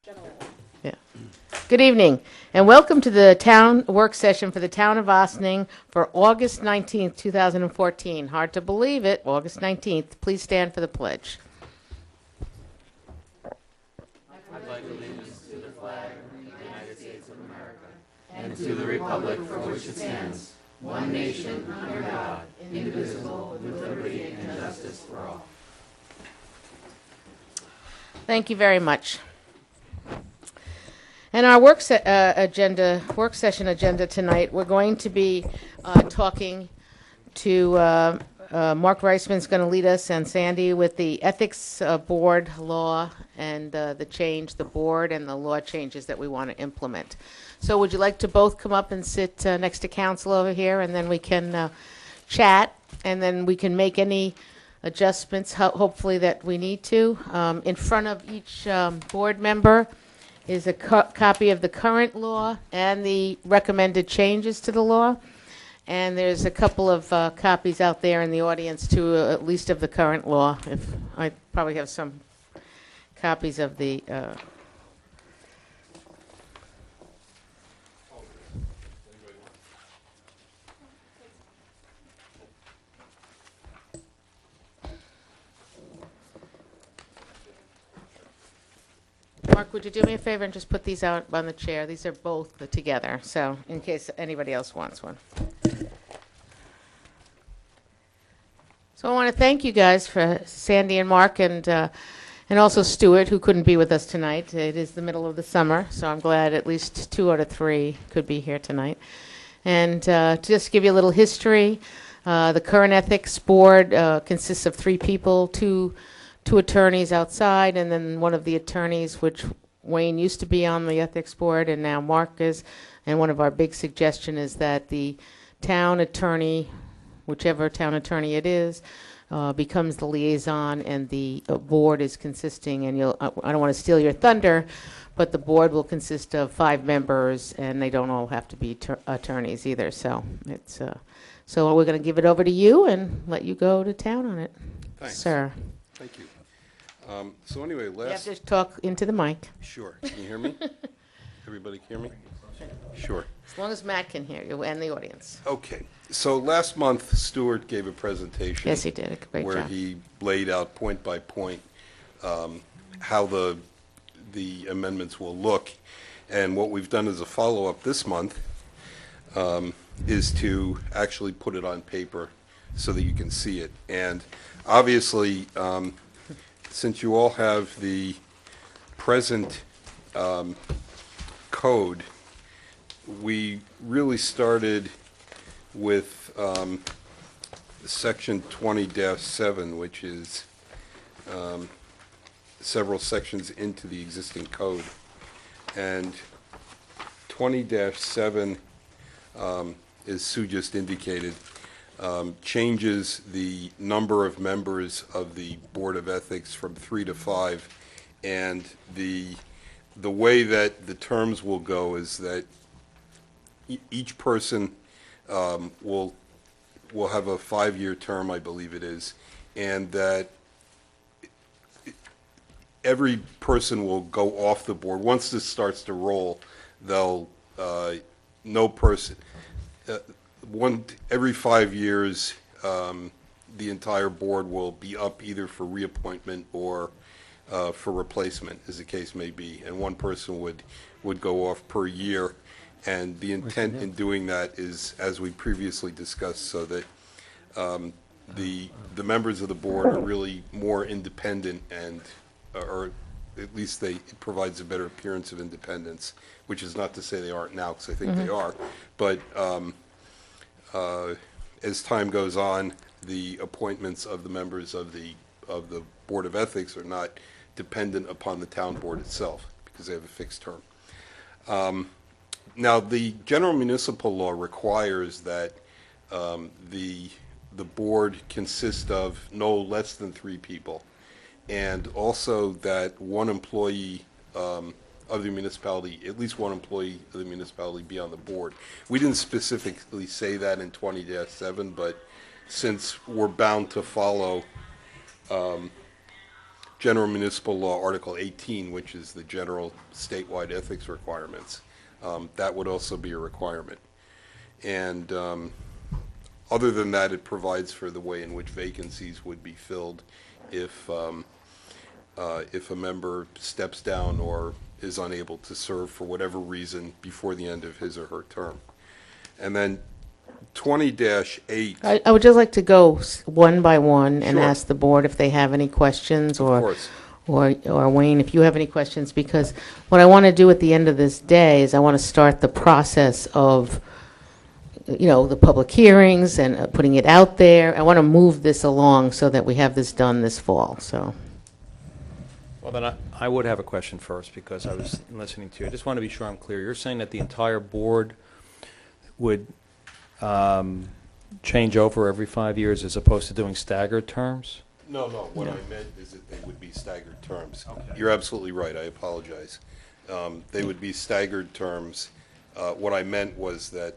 Yeah. Good evening, and welcome to the town work session for the town of Ossining for August 19th, 2014. Hard to believe it, August 19th. Please stand for the pledge. Thank you very much. And our work session agenda tonight, we're going to be talking to Mark Reisman's going to lead us, and Sandy with the ethics board law and the board and the law changes that we want to implement. So would you like to both come up and sit next to council over here, and then we can chat, and then we can make any adjustments, hopefully, that we need to. In front of each board member is a copy of the current law and the recommended changes to the law. And there's a couple of copies out there in the audience, too, at least of the current law. If I probably have some copies of the... Mark, would you do me a favor and just put these out on the chair? These are both together, so in case anybody else wants one. So I want to thank you guys for Sandy and Mark and also Stuart, who couldn't be with us tonight. It is the middle of the summer, so I'm glad at least 2 out of 3 could be here tonight. And to just give you a little history, the current ethics board consists of 3 people, two attorneys outside, and then one of the attorneys, which Wayne used to be on the ethics board, and now Mark is. And one of our big suggestions is that the town attorney, whichever town attorney it is, becomes the liaison, and the board is consisting, and I don't want to steal your thunder, but the board will consist of 5 members, and they don't all have to be attorneys either. So it's so we're going to give it over to you and let you go to town on it. Thanks. Sir. Thank you. So anyway, You have to talk into the mic. Sure. Can you hear me? Everybody can hear me? Sure. As long as Matt can hear you and the audience. Okay. So last month, Stuart gave a presentation. Yes, he did. A great where job. he laid out point by point how the amendments will look. And what we've done as a follow-up this month is to actually put it on paper so that you can see it. And obviously, since you all have the present code, we really started with section 20-7, which is several sections into the existing code. And 20-7, as Sue just indicated, changes the number of members of the Board of Ethics from 3 to 5, and the way that the terms will go is that each person will have a 5-year term, I believe it is, and that every person will go off the board. Once this starts to roll, they'll no person. Every 5 years, the entire board will be up either for reappointment or for replacement, as the case may be, and one person would go off per year. And the intent in doing that is, as we previously discussed, so that the members of the board are really more independent, and or at least it provides a better appearance of independence, which is not to say they aren't now, because I think they are, but as time goes on, the appointments of the members of the Board of Ethics are not dependent upon the town board itself, because they have a fixed term. Now, the general municipal law requires that the board consist of no less than 3 people, and also that one employee of the municipality, at least one employee of the municipality, be on the board. We didn't specifically say that in 20-7, but since we're bound to follow General Municipal Law, Article 18, which is the general statewide ethics requirements. That would also be a requirement. And other than that, it provides for the way in which vacancies would be filled if a member steps down or is unable to serve for whatever reason before the end of his or her term. And then 20-8. I would just like to go one by one and Sure. ask the board if they have any questions, Of or course. or Wayne, if you have any questions, because what I want to do at the end of this day is I want to start the process of, the public hearings and putting it out there. I want to move this along so that we have this done this fall, so. Well, then I would have a question first, because I was listening to you. I just want to be sure I'm clear. You're saying that the entire board would change over every 5 years as opposed to doing staggered terms? No. What I meant is that they would be staggered terms. Okay. You're absolutely right. I apologize. They would be staggered terms. What I meant was that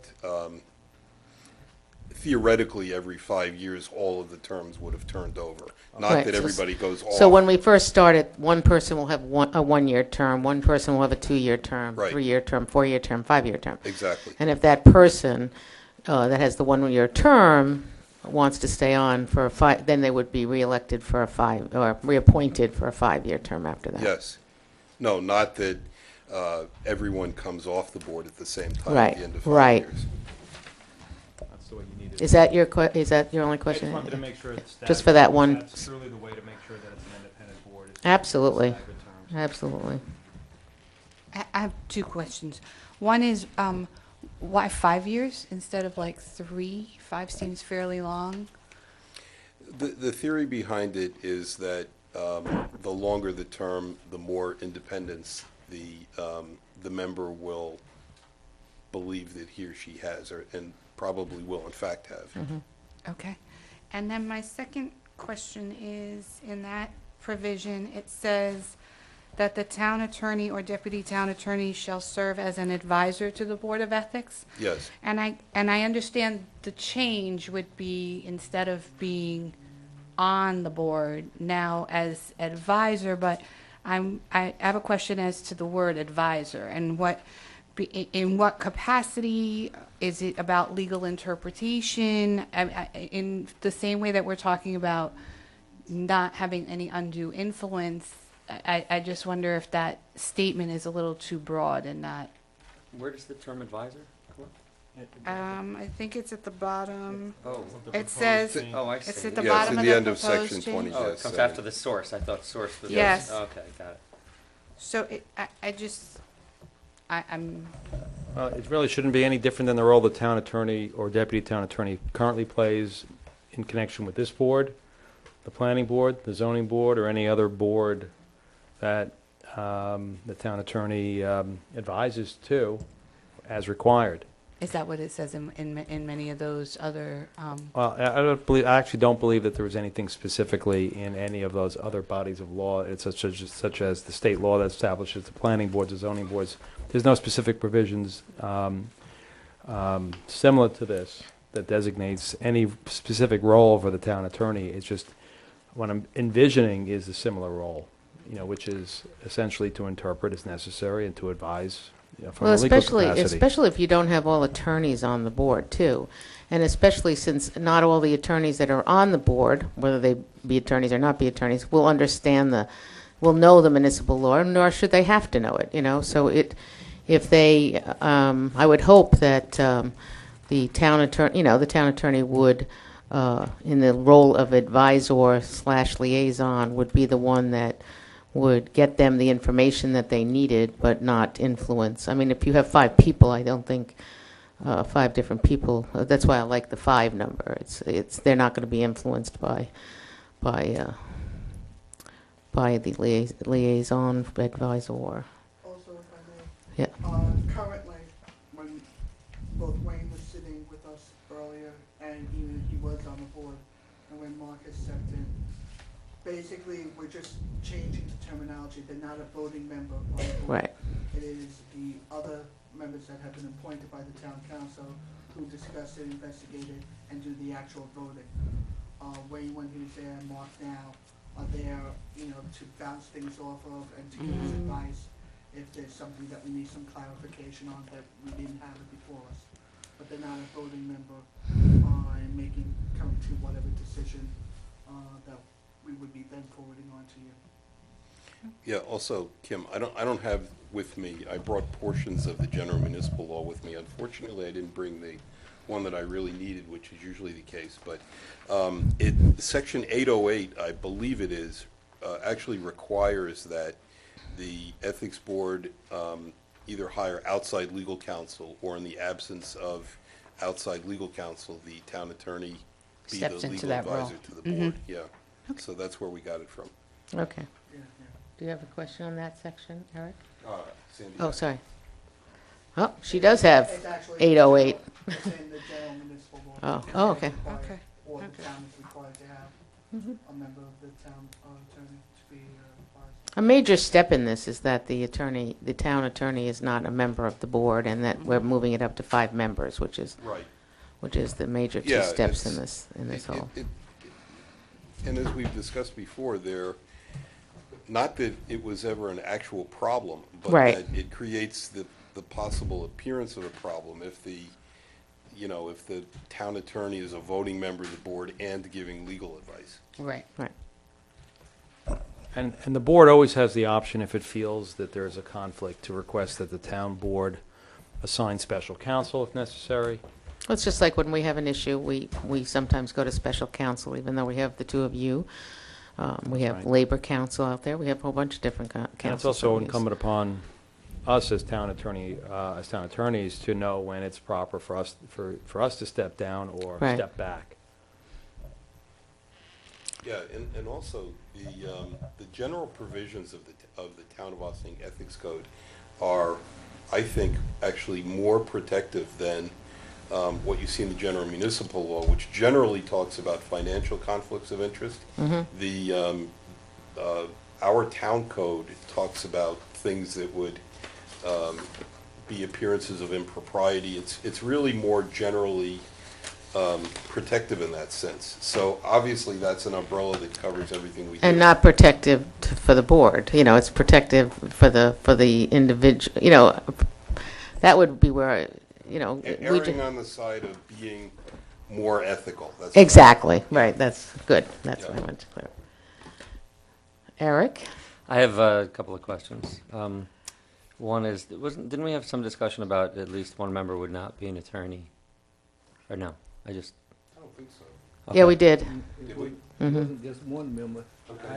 theoretically, every 5 years, all of the terms would have turned over. Not Right, that so- everybody goes off. So when we first started, one person will have a one-year term, one person will have a two-year term, Right. three-year term, four-year term, five-year term. Exactly. And if that person that has the one-year term wants to stay on for then they would be reelected for or reappointed for a five-year term after that. Yes. No, not that everyone comes off the board at the same time Right, at the end of right. 5 years. That's the way you need it. Is that your only I just question? wanted to make sure it's Just for that staggered, one. because that's truly the way to make sure that it's an independent board. is to Absolutely. stagger terms. Absolutely. I have two questions. One is, why 5 years instead of like 3? 5 seems fairly long. The theory behind it is that the longer the term, the more independence the member will believe that he or she has, and probably will in fact have. Okay. And then my second question is, in that provision, it says that the town attorney or deputy town attorney shall serve as an advisor to the Board of Ethics. Yes. And I understand the change would be, instead of being on the board, now as advisor, but I have a question as to the word advisor, and in what capacity? Is it about legal interpretation? In the same way that we're talking about not having any undue influence, I just wonder if that statement is a little too broad and not. Where does the term advisor come up? I think it's at the bottom. Oh, It says, oh, I it's see. at the Yeah, it's bottom in of the the end of proposed section change. 20. Oh, it Yes, comes seven. after the source. I thought source was. Yes. Okay, got it. So I'm, It really shouldn't be any different than the role the town attorney or deputy town attorney currently plays in connection with this board, the planning board, the zoning board, or any other board that the town attorney advises to as required. is that what it says in many of those other, Well, I actually don't believe that there was anything specifically in any of those other bodies of law, it's such as the state law that establishes the planning boards, the zoning boards. There's no specific provisions similar to this that designates any specific role for the town attorney. It's just what I'm envisioning is a similar role, which is essentially to interpret as necessary and to advise from Well, a legal capacity. especially if you don't have all attorneys on the board, too. And especially since not all the attorneys that are on the board, whether they be attorneys or not be attorneys, will know the municipal law, nor should they have to know it, So I would hope that the town attorney would, in the role of advisor/liaison, would be the one that would get them the information that they needed, but not influence. I mean, if you have 5 people, I don't think 5 different people. That's why I like the 5 number. They're not going to be influenced by the liaison advisor. Also, if I may. Yeah. Currently, when both Wayne was sitting with us earlier, and even he was on the board, and when Marcus stepped in, basically, we're just changing the terminology. They're not a voting member on the board. Right. It is the other members that have been appointed by the town council who discuss it, investigate it, and do the actual voting. Wayne, when he was there, and Mark now, are there, to bounce things off of and to give us advice if there's something that we need some clarification on that we didn't have it before us. But they're not a voting member and coming to whatever decision that we would be then forwarding on to you. Yeah, also, Kim, I don't have with me, I brought portions of the general municipal law with me. Unfortunately, I didn't bring the one that I really needed, which is usually the case, but Section 808, I believe it is, actually requires that the Ethics Board either hire outside legal counsel, or in the absence of outside legal counsel, the town attorney be the Steps into legal that role. advisor to the board. Yeah, so that's where we got it from. Okay. Yeah, yeah. Do you have a question on that section, Eric? Sandy, Oh, sorry. Oh, she does have It's actually 808. It's in the general municipal law. Oh, okay. It's required, Okay. Or the Okay. town is required to have a member of the town attorney to be advised. A major step in this is that the town attorney is not a member of the board, and that we're moving it up to 5 members, which is right. the major 2 Yeah, steps it's- in this whole. And as we've discussed before, not that it was ever an actual problem, but Right. that it creates the possible appearance of a problem if the town attorney is a voting member of the board and giving legal advice. Right. Right. And the board always has the option, if it feels that there's a conflict, to request that the town board assign special counsel if necessary. Well, it's just like when we have an issue, we sometimes go to special counsel, even though we have the 2 of you. We have Right. labor counsel out there. We have a whole bunch of different councils. And it's also that we use. incumbent upon us as town attorneys to know when it's proper for us to step down or Right. step back. Yeah, and also the general provisions of the Town of Austin Ethics Code are, I think, actually more protective than what you see in the general municipal law, which generally talks about financial conflicts of interest. Our town code talks about things that would be appearances of impropriety. It's really more generally protective in that sense. So obviously, that's an umbrella that covers everything we do. And not protective for the board. It's protective for the individual. That would be where, Erring on the side of being more ethical. That's what I- Exactly, right, that's good. That's what I Yeah. meant to clear. Eric? I have a couple of questions. One is, didn't we have some discussion about at least one member would not be an attorney? Or no? I don't think so. Yeah, we did. Did we? Mhm. Just one member.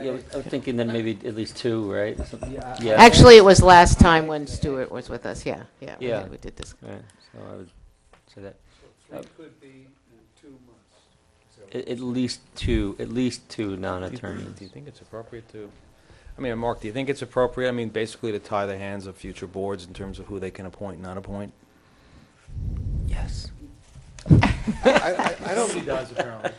Yeah, I was thinking then maybe at least 2, right? Yeah. Yeah. Actually, it was last time when Stuart was with us, yeah. Yeah. We did this. Right, so I would say that. Three could be in 2 months. At least two non-attorneys. Do you think it's appropriate to, Mark, do you think it's appropriate, basically to tie the hands of future boards in terms of who they can appoint and not appoint? Yes. I don't. does, apparently.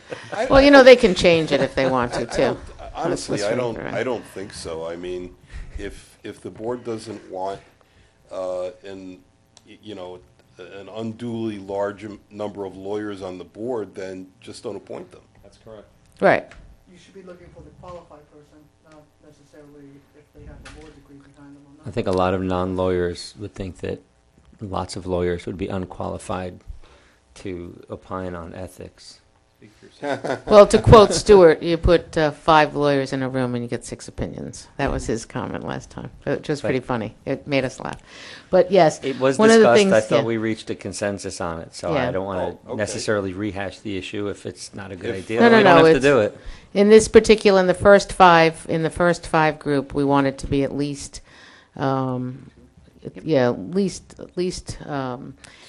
Well, they can change it if they want to, too. Honestly, Let's I remember, right? don't think so. If the board doesn't want an unduly large number of lawyers on the board, then just don't appoint them. That's correct. Right. You should be looking for the qualified person, not necessarily if they have the board degree behind them or not. I think a lot of non-lawyers would think that lots of lawyers would be unqualified to opine on ethics. Speak for yourself. Well, to quote Stuart, you put 5 lawyers in a room and you get 6 opinions. That was his comment last time, which was pretty funny. It made us laugh. But yes, It was one of the discussed, things, I thought yeah. we reached a consensus on it, so Yeah. I don't want Oh, to okay. necessarily rehash the issue if it's not a good If- idea. No, no, We no, don't have to it's- do it. In this particular, in the first five group, we wanted to be at least, at least,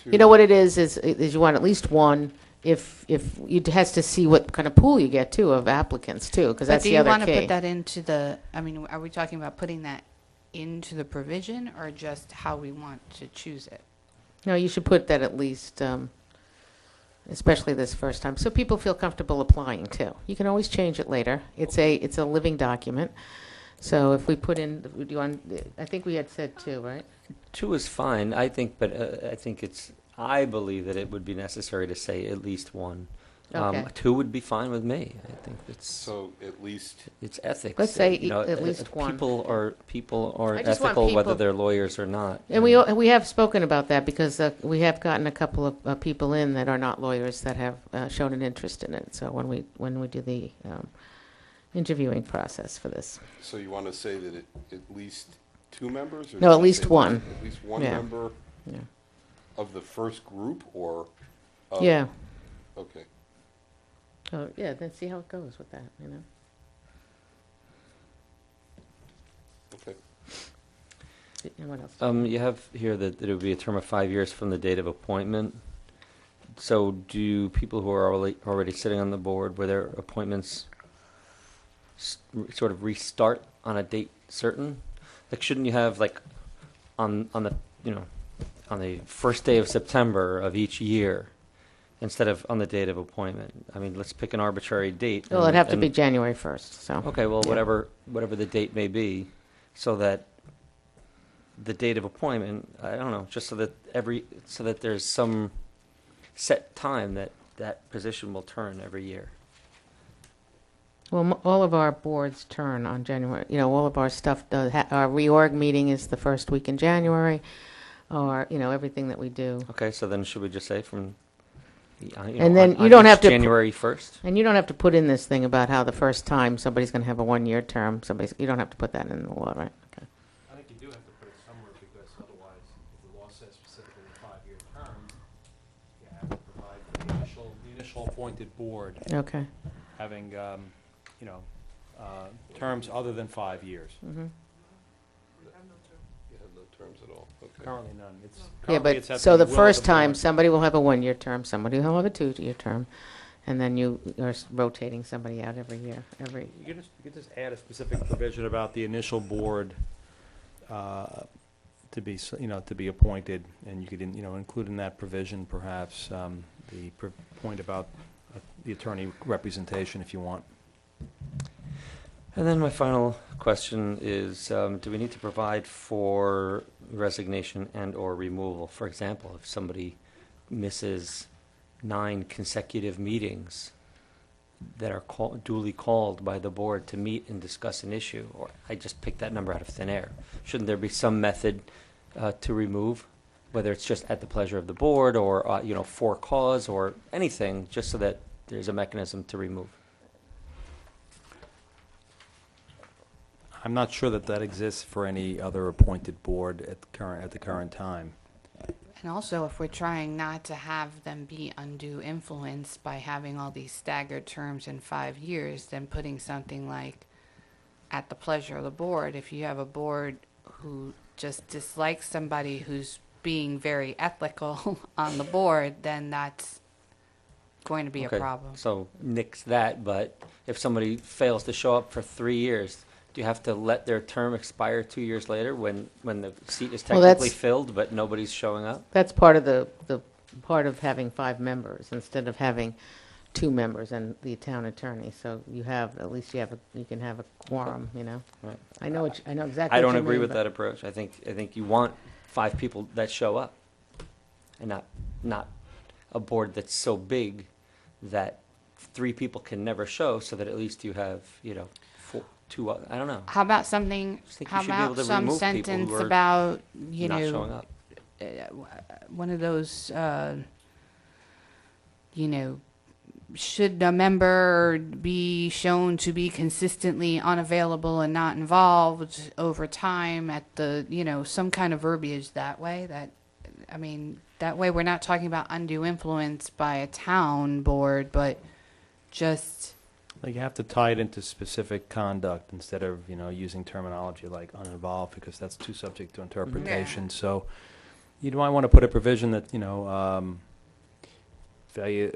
you know what it is you want at least one, if you has to see what kind of pool you get too of applicants too, because But that's do the you other want to key. put that into are we talking about putting that into the provision or just how we want to choose it? No, you should put that at least, especially this first time, so people feel comfortable applying too. You can always change it later. It's a living document. So if we put in, do you want, I think we had said 2, right? 2 is fine, I think, but I believe that it would be necessary to say at least one Okay. 2 would be fine with me. I think So at least, it's ethics. Let's say you know, at least one. People are I just want ethical whether people- they're lawyers or not. And we have spoken about that because we have gotten a couple of people in that are not lawyers that have shown an interest in it. So when we do the interviewing process for this. so you want to say that at least 2 members? Or No, at did you least say one. At least one Yeah. member Yeah. of the first group, or? Yeah. Okay. Oh, yeah, then see how it goes with that, you know? Okay. And what else? You have here that it would be a term of 5 years from the date of appointment. So do people who are already sitting on the board, where their appointments sort of restart on a date certain? Like, shouldn't you have, like, on the, you know, on the first day of September of each year, instead of on the date of appointment? I mean, let's pick an arbitrary date. Well, it'd have to be January 1st, so. Okay, well, Yeah. whatever the date may be, so that the date of appointment, I don't know, just so that there's some set time that position will turn every year. Well, all of our boards turn on January, you know, all of our stuff does, our reorg meeting is the first week in January, or, you know, everything that we do. Okay, so then should we just say from, And then you don't have to put- January 1st? And you don't have to put in this thing about how the first time somebody's going to have a one-year term, you don't have to put that in the law, right? Okay. I think you do have to put it somewhere, because otherwise, if the law says specifically a 5-year term, you have to provide for the initial appointed board Okay. having, you know, terms other than 5 years. Mm-hmm. You have no terms at all, okay. Currently none. It's Yeah, currently it's but, at so the will of first time, board. somebody will have a one-year term, somebody will have a two-year term, and then you are rotating somebody out every year, You could just add a specific provision about the initial board to be, to be appointed, and you could, include in that provision perhaps the point about the attorney representation if you want. And then my final question is, do we need to provide for resignation and/or removal? For example, if somebody misses 9 consecutive meetings that are duly called by the board to meet and discuss an issue, or I just picked that number out of thin air, shouldn't there be some method to remove, whether it's just at the pleasure of the board or, for cause or anything, just so that there's a mechanism to remove? I'm not sure that exists for any other appointed board at the current time. And also, if we're trying not to have them be undue influence by having all these staggered terms in 5 years, then putting something like at the pleasure of the board. If you have a board who just dislikes somebody who's being very ethical on the board, then that's going to be a Okay, problem. so nix that, but if somebody fails to show up for 3 years, do you have to let their term expire 2 years later when the seat is Well, technically that's- filled but nobody's showing up? That's part of the part of having 5 members instead of having 2 members and the town attorney. So you can have a quorum, you know? Right. I know exactly I what don't you agree mean, with but- that approach. I think you want 5 people that show up, and not a board that's so big that 3 people can never show, so that at least you have, 2. I don't know. How about something, just think you how should be able about to some remove people who sentence are about, not showing up. one of those, should a member be shown to be consistently unavailable and not involved over time at the, some kind of verbiage that way, that way we're not talking about undue influence by a town board, but just, Like, you have to tie it into specific conduct instead of, using terminology like uninvolved, because that's too subject to interpretation. So you might want to put a provision that,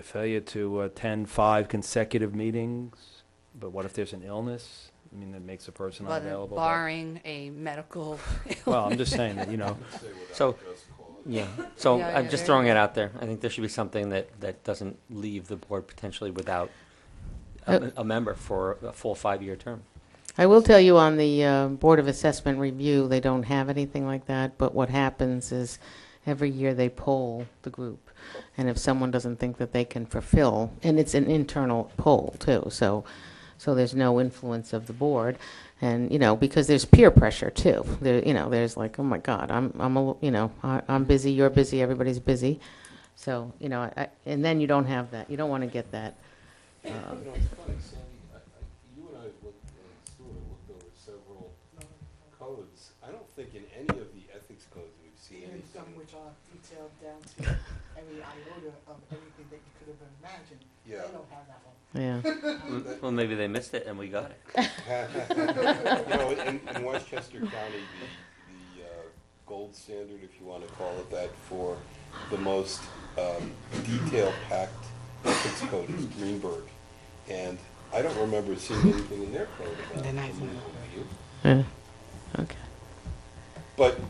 failure to attend 5 consecutive meetings, but what if there's an illness? I mean, that makes a person unavailable. but- barring a medical. Well, I'm just saying that, So, yeah. So Yeah, I'm yeah, just there throwing you it out there. I think there should be something that doesn't leave the board potentially without Uh, a member for a full 5-year term. I will tell you on the Board of Assessment Review, they don't have anything like that, but what happens is every year they poll the group. And if someone doesn't think that they can fulfill, and it's an internal poll too, so there's no influence of the board. And, because there's peer pressure too. There's like, oh my God, I'm busy, you're busy, everybody's busy. So, and then you don't have that. You don't want to get that. It's funny, Sandy, you and I have looked, Stuart looked over several codes. I don't think in any of the ethics codes we've seen And some anything. which are detailed down to every iota of everything that you could have imagined. Yeah. They don't have that one. Yeah. Well, maybe they missed it and we got it. In Westchester County, the gold standard, if you want to call it that, for the most detail-packed ethics code is Greenberg. And I don't remember seeing anything in their code about political view. Yeah. Okay. But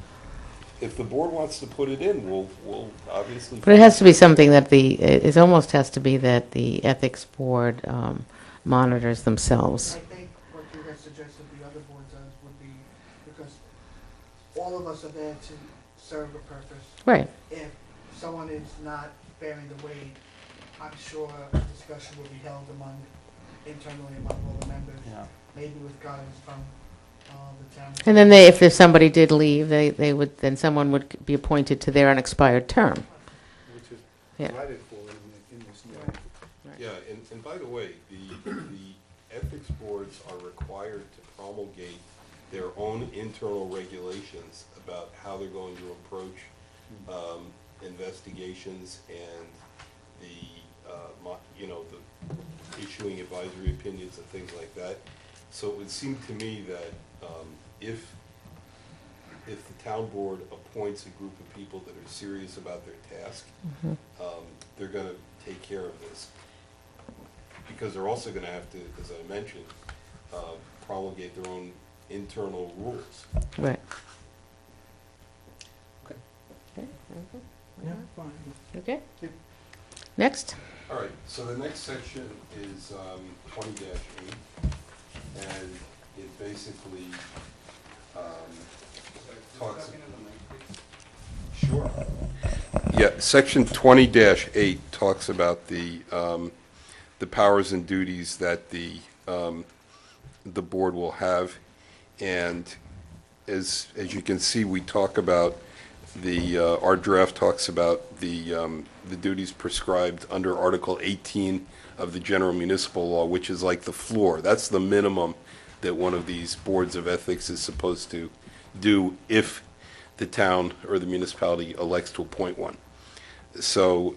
if the board wants to put it in, we'll obviously. But it has to be something that it almost has to be that the ethics board monitors themselves. I think what you guys suggested the other board does would be, because all of us are there to serve a purpose. Right. If someone is not bearing the weight, I'm sure a discussion will be held internally among all the members, maybe with guidance from the town. And then if somebody did leave, then someone would be appointed to their unexpired term. Which is Yeah. provided for in this new. Yeah, and by the way, the ethics boards are required to promulgate their own internal regulations about how they're going to approach investigations and the issuing advisory opinions and things like that. So it would seem to me that if the town board appoints a group of people that are serious about their task, they're going to take care of this. Because they're also going to have to, as I mentioned, promulgate their own internal rules. Right. Okay. Okay. Yeah, fine. Okay. Next. All right, so the next section is 20-8, and it basically talks. Sure. Yeah, section 20-8 talks about the powers and duties that the board will have, and as you can see, we talk about our draft talks about the duties prescribed under Article 18 of the General Municipal Law, which is like the floor. That's the minimum that one of these boards of ethics is supposed to do if the town or the municipality elects to appoint one. So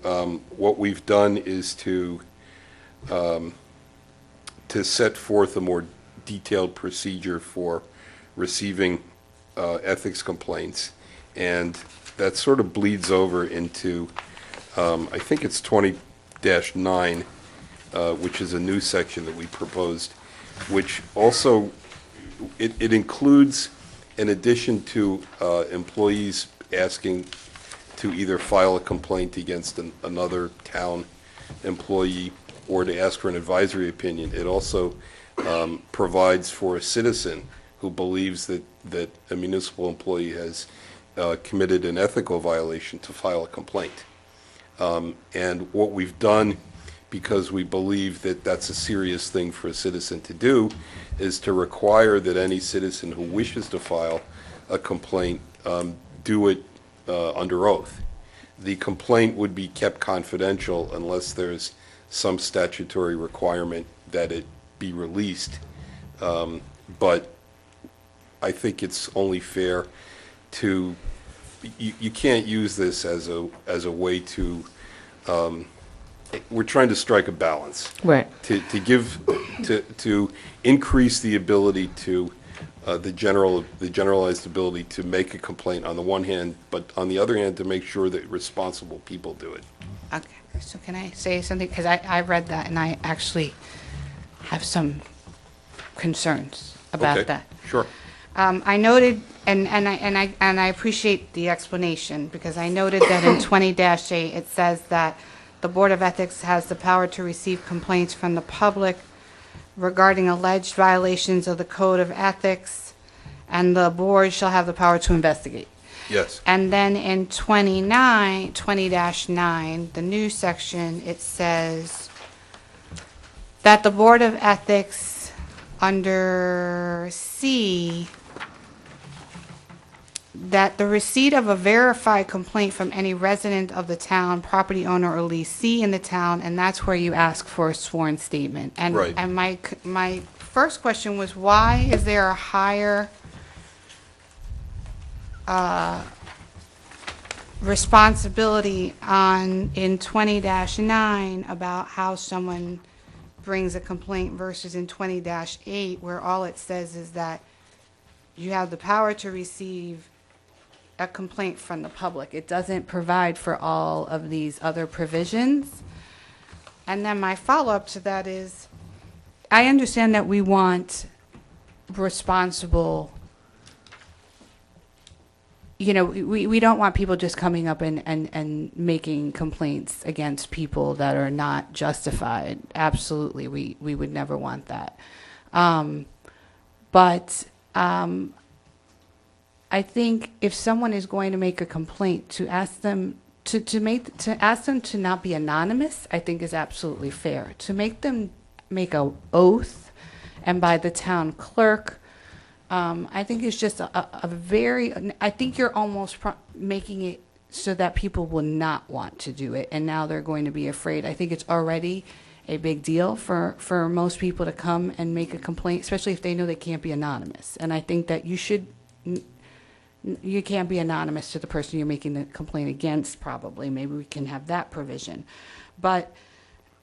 what we've done is to set forth a more detailed procedure for receiving ethics complaints, and that sort of bleeds over into, I think it's 20-9, which is a new section that we proposed, which also, it includes, in addition to employees asking to either file a complaint against another town employee or to ask for an advisory opinion, it also provides for a citizen who believes that a municipal employee has committed an ethical violation to file a complaint. And what we've done, because we believe that that's a serious thing for a citizen to do, is to require that any citizen who wishes to file a complaint do it under oath. The complaint would be kept confidential unless there's some statutory requirement that it be released. But I think it's only fair to, you can't use this as a way to, we're trying to strike a balance. Right. To increase the ability to, the generalized ability to make a complaint on the one hand, but on the other hand, to make sure that responsible people do it. Okay, so can I say something? Because I read that and I actually have some concerns about Okay, that. Sure. I noted, and I appreciate the explanation, because I noted that in 20-8, it says that the Board of Ethics has the power to receive complaints from the public regarding alleged violations of the Code of Ethics, and the board shall have the power to investigate. Yes. And then in 20-9, the new section, it says that the Board of Ethics under C, that the receipt of a verified complaint from any resident of the town, property owner or leasee in the town, and that's where you ask for a sworn statement. And, Right. and my first question was, why is there a higher responsibility in 20-9 about how someone brings a complaint versus in 20-8, where all it says is that you have the power to receive a complaint from the public. It doesn't provide for all of these other provisions. And then my follow-up to that is, I understand that we want responsible, we don't want people just coming up and making complaints against people that are not justified. Absolutely, we would never want that. But I think if someone is going to make a complaint, to ask them to not be anonymous, I think is absolutely fair. To make them make a oath, and by the town clerk, I think it's just I think you're almost making it so that people will not want to do it, and now they're going to be afraid. I think it's already a big deal for most people to come and make a complaint, especially if they know they can't be anonymous. And I think that you can't be anonymous to the person you're making the complaint against, probably. Maybe we can have that provision. But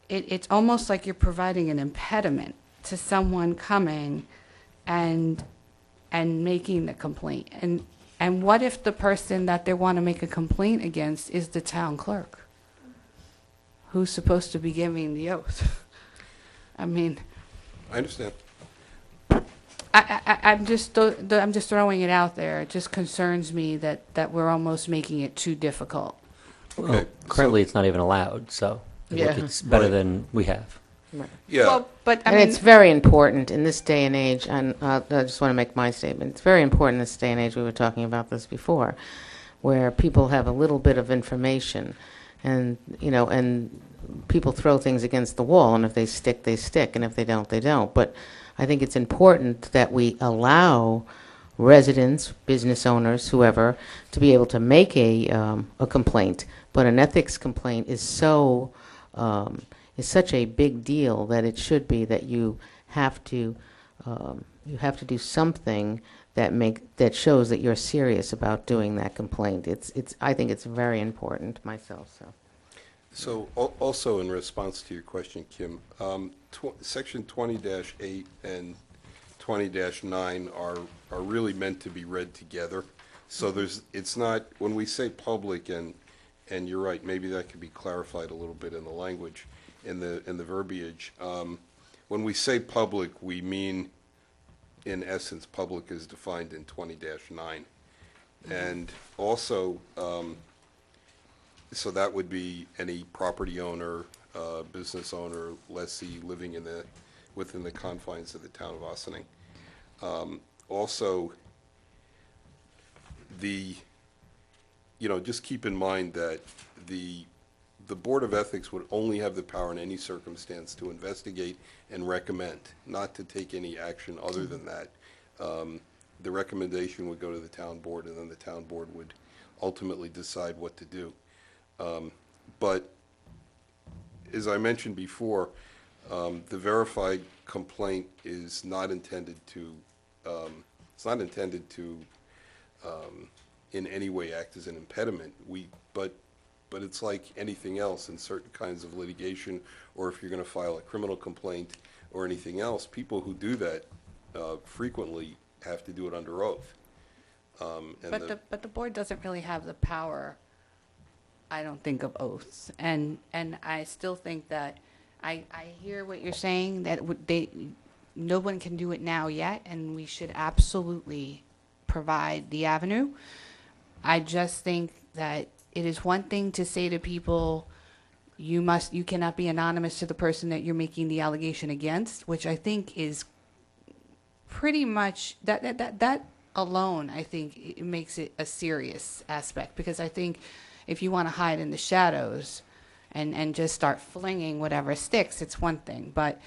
it's almost like you're providing an impediment to someone coming and making the complaint. And what if the person that they want to make a complaint against is the town clerk, who's supposed to be giving the oath? I mean, I understand. I'm just throwing it out there. It just concerns me that we're almost making it too difficult. Okay. Currently, it's not even allowed, so I think Yeah. it's better Right. than we have. Yeah. Well, but I And mean, it's very important in this day and age, and I just want to make my statement. It's very important in this day and age, we were talking about this before, where people have a little bit of information, and, and people throw things against the wall, and if they stick, they stick, and if they don't, they don't. But I think it's important that we allow residents, business owners, whoever, to be able to make a complaint. But an ethics complaint is such a big deal that it should be that you have to do something that shows that you're serious about doing that complaint. I think it's very important myself. So also in response to your question, Kim, Section 20-8 and 20-9 are really meant to be read together. So it's not, when we say public, and you're right, maybe that could be clarified a little bit in the language, in the verbiage. When we say public, we mean, in essence, public is defined in 20-9. And also, so that would be any property owner, business owner, lessee living within the confines of the town of Ossining. Also, just keep in mind that the Board of Ethics would only have the power in any circumstance to investigate and recommend, not to take any action other than that. The recommendation would go to the town board, and then the town board would ultimately decide what to do. But as I mentioned before, the verified complaint is not intended to, in any way act as an impediment. But it's like anything else in certain kinds of litigation, or if you're going to file a criminal complaint or anything else, people who do that frequently have to do it under oath. but the board doesn't really have the power, I don't think, of oaths. And I still think that I hear what you're saying, that no one can do it now yet, and we should absolutely provide the avenue. I just think that it is one thing to say to people, you cannot be anonymous to the person that you're making the allegation against, which I think is pretty much that alone, I think it makes it a serious aspect, because I think if you want to hide in the shadows and just start flinging whatever sticks, it's one thing. But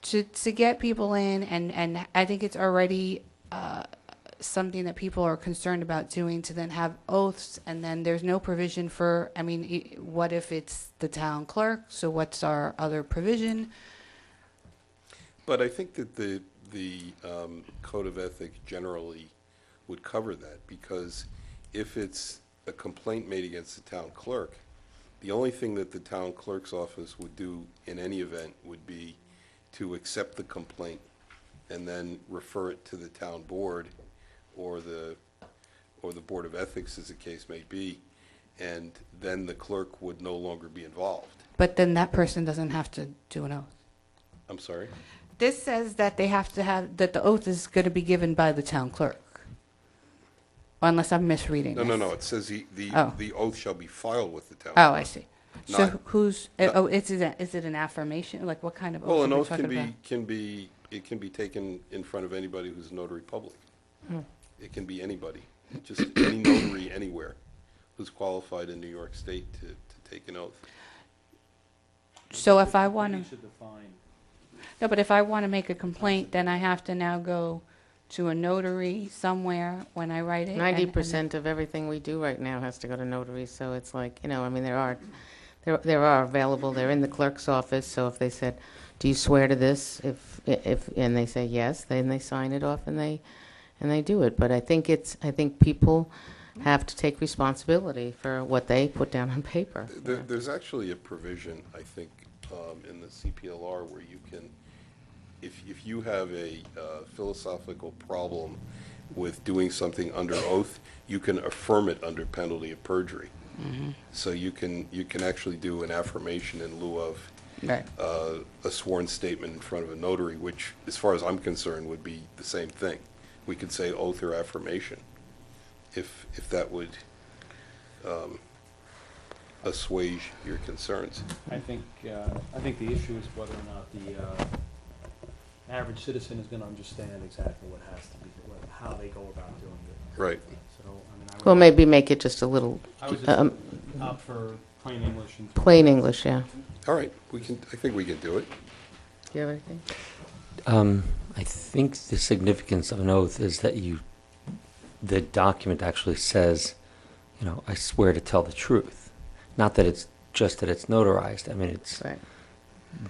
to get people in, and I think it's already something that people are concerned about doing, to then have oaths, and then there's no provision for, I mean, what if it's the town clerk? So what's our other provision? But I think that the Code of Ethics generally would cover that, because if it's a complaint made against the town clerk, the only thing that the town clerk's office would do in any event would be to accept the complaint and then refer it to the town board or the Board of Ethics, as the case may be, and then the clerk would no longer be involved. But then that person doesn't have to do an oath. I'm sorry? This says that they have to have, that the oath is going to be given by the town clerk. Unless I'm misreading No, this. no, it says Oh. the oath shall be filed with the town. Oh, I see. So Not- who's, not- oh, is it an affirmation? Like, what kind of oath Well, are an we oath talking about? it can be taken in front of anybody who's a notary public. Hmm. It can be anybody, just any notary anywhere who's qualified in New York State to take an oath. So if I want You to, should define. no, but if I want to make a complaint, then I have to now go to a notary somewhere when I write it? 90% of everything we do right now has to go to notaries, so it's like, you know, I mean, there are available, they're in the clerk's office, so if they said, do you swear to this? If and they say yes, then they sign it off and they do it. But I think people have to take responsibility for what they put down on paper. There's actually a provision, I think, in the CPLR where you can, if you have a philosophical problem with doing something under oath, you can affirm it under penalty of perjury. So you can actually do an affirmation in lieu of Right. a sworn statement in front of a notary, which, as far as I'm concerned, would be the same thing. We could say oath or affirmation, if that would assuage your concerns. I think the issue is whether or not the average citizen is going to understand exactly what has to be, how they go about doing it. Right. So, I mean, I would. Well, maybe make it just a little I was just opt for plain English and. plain English, yeah. All right, I think we can do it. Do you have anything? I think the significance of an oath is that the document actually says, I swear to tell the truth. Not that it's just that it's notarized. I mean, it's Right.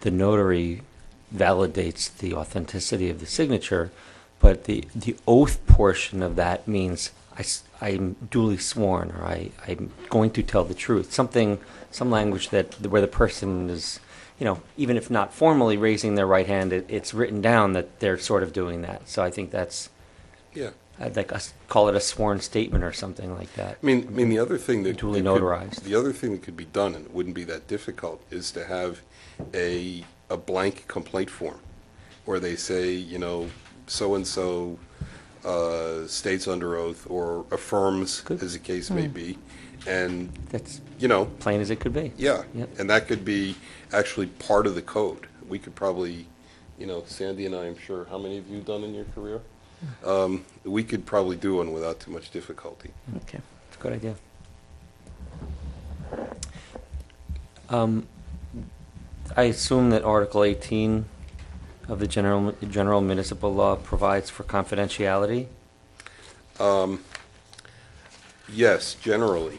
the notary validates the authenticity of the signature, but the oath portion of that means I'm duly sworn, or I'm going to tell the truth. Some language where the person is, even if not formally raising their right hand, it's written down that they're sort of doing that. So I think that's, Yeah. I'd like us call it a sworn statement or something like that. I mean, the other thing that Duly that could- notarized. The other thing that could be done, and it wouldn't be that difficult, is to have a blank complaint form where they say, so and so states under oath or affirms, Good. as the case may be, and That's plain as it could be. yeah, Yep. and that could be actually part of the code. We could probably, Sandy and I am sure, how many have you done in your career? We could probably do one without too much difficulty. Okay. It's a good idea. I assume that Article 18 of the general municipal law provides for confidentiality. Yes, generally.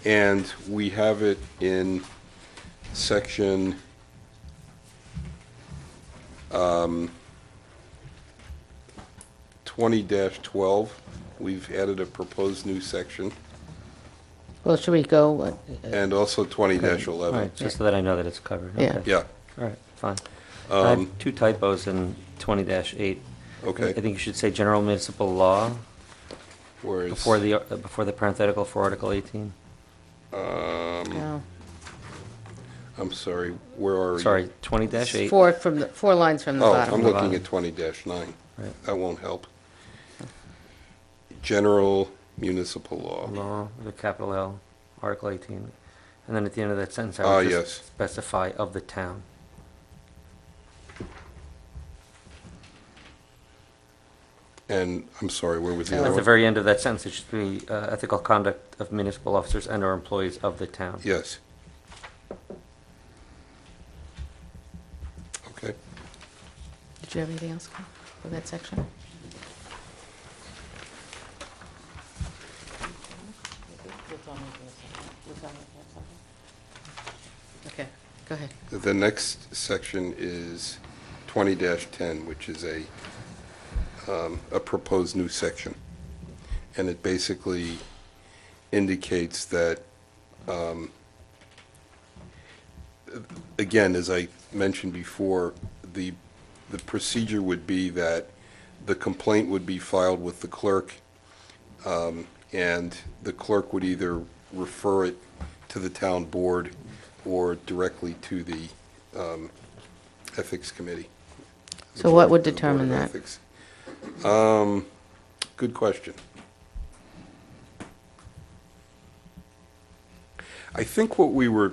And we have it in section 20-12. We've added a proposed new section, Well, should we go? and also All 20-11. right, just so that I know that it's covered. Yeah. Okay. Yeah, All right, fine. I um, have two typos in 20-8. I okay. think you should say general municipal law Whereas, before the parenthetical for Article 18. No. I'm sorry, where are you? Sorry, 20-8. Four lines from the Oh, bottom. I'm the looking bottom. at 20-9. Right. That won't help. General municipal law. Law with a capital L, Article 18. And then at the end of that sentence, I Ah, would yes. just specify of the town. And, I'm sorry, where was the At other the one? very end of that sentence, it should be ethical conduct of municipal officers and/or employees of the town. Yes. Okay. Did you have anything else for that section? Okay, go ahead. The next section is 20-10, which is a proposed new section. And it basically indicates that, again, as I mentioned before, the procedure would be that the complaint would be filed with the clerk, and the clerk would either refer it to the town board or directly to the Ethics Committee. So what would The Board determine of that? Ethics. Good question. I think what we were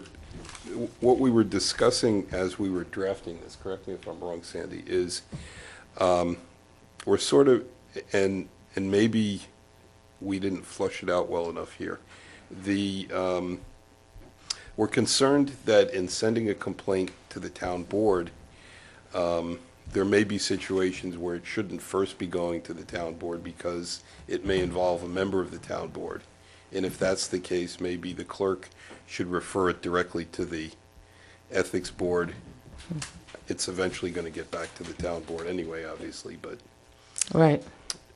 discussing as we were drafting this, correct me if I'm wrong, Sandy, is we're sort of, and maybe we didn't flush it out well enough here. We're concerned that in sending a complaint to the town board, there may be situations where it shouldn't first be going to the town board because it may involve a member of the town board. And if that's the case, maybe the clerk should refer it directly to the ethics board. It's eventually going to get back to the town board anyway, obviously, but, Right.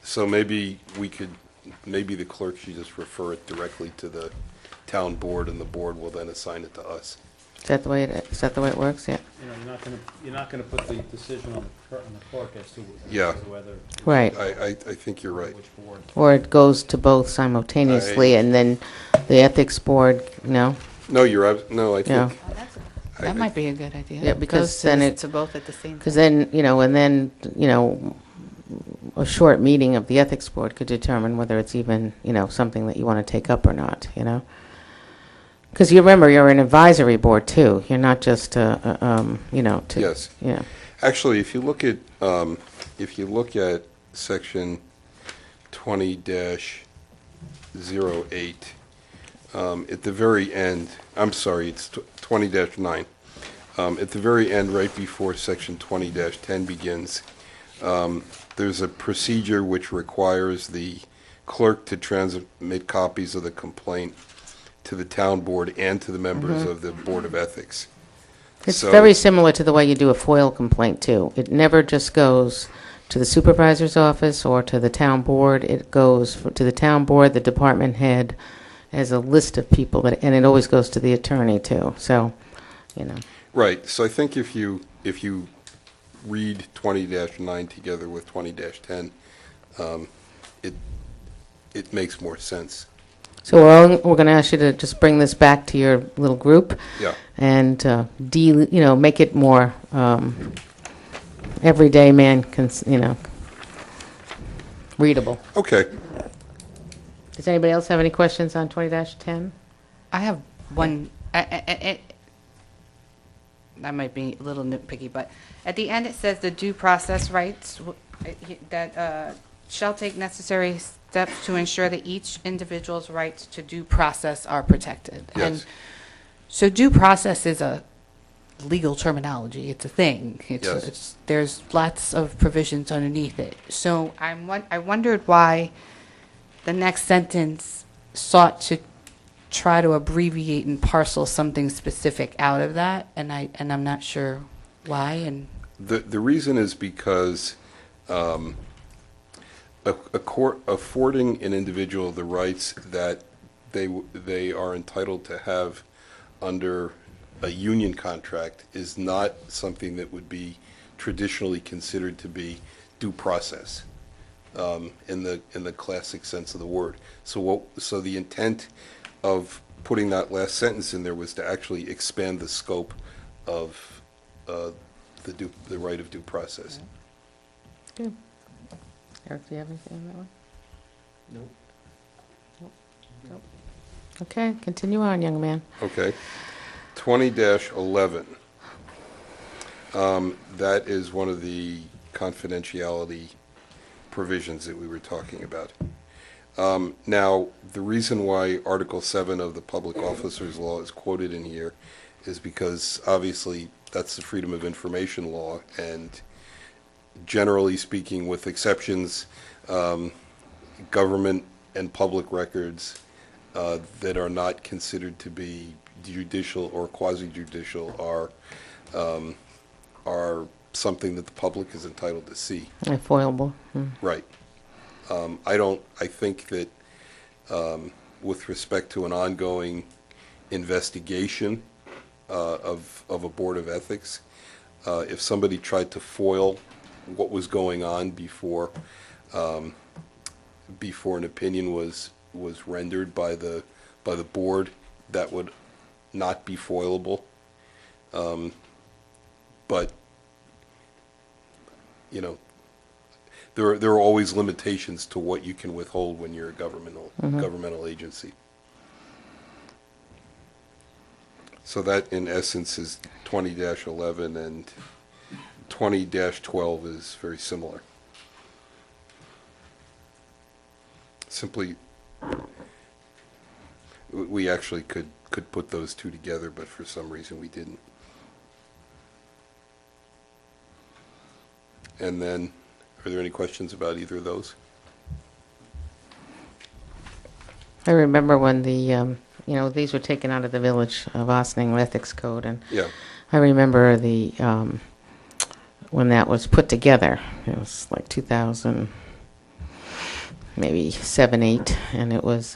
so maybe maybe the clerk should just refer it directly to the town board, and the board will then assign it to us. Is that the way it works? Yeah. You know, you're not gonna put the decision on the clerk as to Yeah. whether. Right. I think you're right. Which board. Or it goes to both simultaneously, and then the ethics board, no? No, I Yeah. think, That might be a good idea. Yeah, because Goes then it- to both at the same time. Because then, a short meeting of the ethics board could determine whether it's even, something that you want to take up or not, Because you remember, you're an advisory board, too. You're not just, yes. Yeah. Actually, if you look at section 20-08, at the very end, I'm sorry, it's 20-9. At the very end, right before section 20-10 begins, there's a procedure which requires the clerk to transmit copies of the complaint to the town board and to the members of the Board of Ethics. It's So- very similar to the way you do a FOIL complaint, too. It never just goes to the supervisor's office or to the town board. It goes to the town board, the department head, as a list of people, and it always goes to the attorney, too. So, Right, so I think if you read 20-9 together with 20-10, it makes more sense. So we're going to ask you to just bring this back to your little group Yeah, and make it more everyday man, readable. okay. Does anybody else have any questions on 20-10? I have one. That might be a little nitpicky, but at the end it says the due process rights that shall take necessary steps to ensure that each individual's rights to due process are protected. And Yes. so due process is a legal terminology. It's a thing. Yes. There's lots of provisions underneath it. So I wondered why the next sentence sought to try to abbreviate and parcel something specific out of that, and I'm not sure why. And The reason is because a court affording an individual the rights that they are entitled to have under a union contract is not something that would be traditionally considered to be due process in the classic sense of the word. So the intent of putting that last sentence in there was to actually expand the scope of the right of due process. Good. Eric, do you have anything on that one? Nope. Okay, continue on, young man. Okay. 20-11. That is one of the confidentiality provisions that we were talking about. Now, the reason why Article 7 of the Public Officers Law is quoted in here is because obviously that's the Freedom of Information Law, and generally speaking, with exceptions, government and public records that are not considered to be judicial or quasi-judicial are something that the public is entitled to see. Foilable. Right. I think that with respect to an ongoing investigation of a Board of Ethics, if somebody tried to foil what was going on before an opinion was rendered by the board, that would not be foilable. But you know, there are always limitations to what you can withhold when you're a governmental agency. So that, in essence, is 20-11, and 20-12 is very similar. Simply, we actually could put those two together, but for some reason we didn't. And then, are there any questions about either of those? I remember when these were taken out of the Village of Ossining Ethics Code, and Yeah. I remember when that was put together. It was like 2000, maybe 7, 8, and it was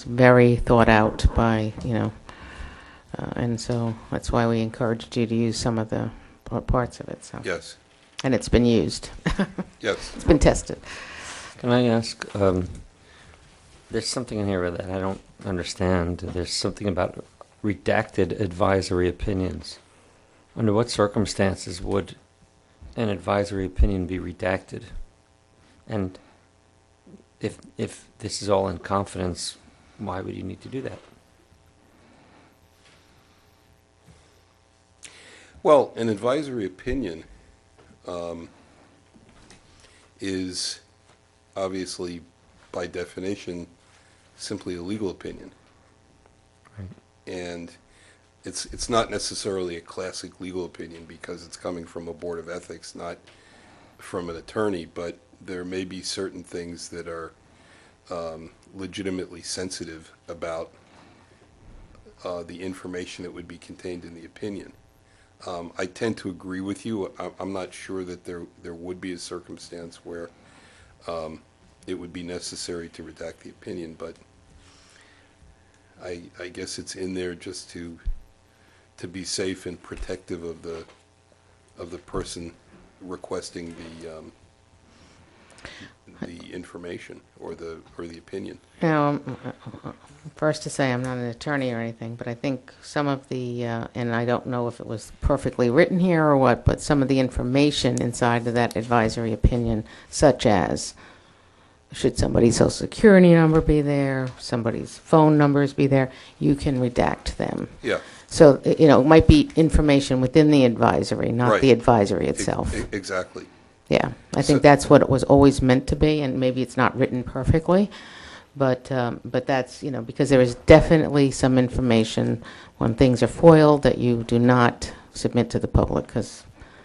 very thought out by and so that's why we encouraged you to use some of the parts of it. So Yes. and it's been used. Yes. It's been tested. Can I ask, there's something in here that I don't understand. There's something about redacted advisory opinions. Under what circumstances would an advisory opinion be redacted? And if this is all in confidence, why would you need to do that? Well, an advisory opinion is obviously, by definition, simply a legal opinion. Right. And it's not necessarily a classic legal opinion because it's coming from a Board of Ethics, not from an attorney, but there may be certain things that are legitimately sensitive about the information that would be contained in the opinion. I tend to agree with you. I'm not sure that there would be a circumstance where it would be necessary to redact the opinion, but I guess it's in there just to be safe and protective of the person requesting the information or the opinion. Now, first to say, I'm not an attorney or anything, but I think some of the, and I don't know if it was perfectly written here or what, but some of the information inside of that advisory opinion, such as should somebody's social security number be there, somebody's phone numbers be there, you can redact them. Yeah. So, it might be information within the advisory, not Right. the advisory itself. Exactly. Yeah, I think So- that's what it was always meant to be, and maybe it's not written perfectly, but that's, because there is definitely some information when things are foiled that you do not submit to the public, because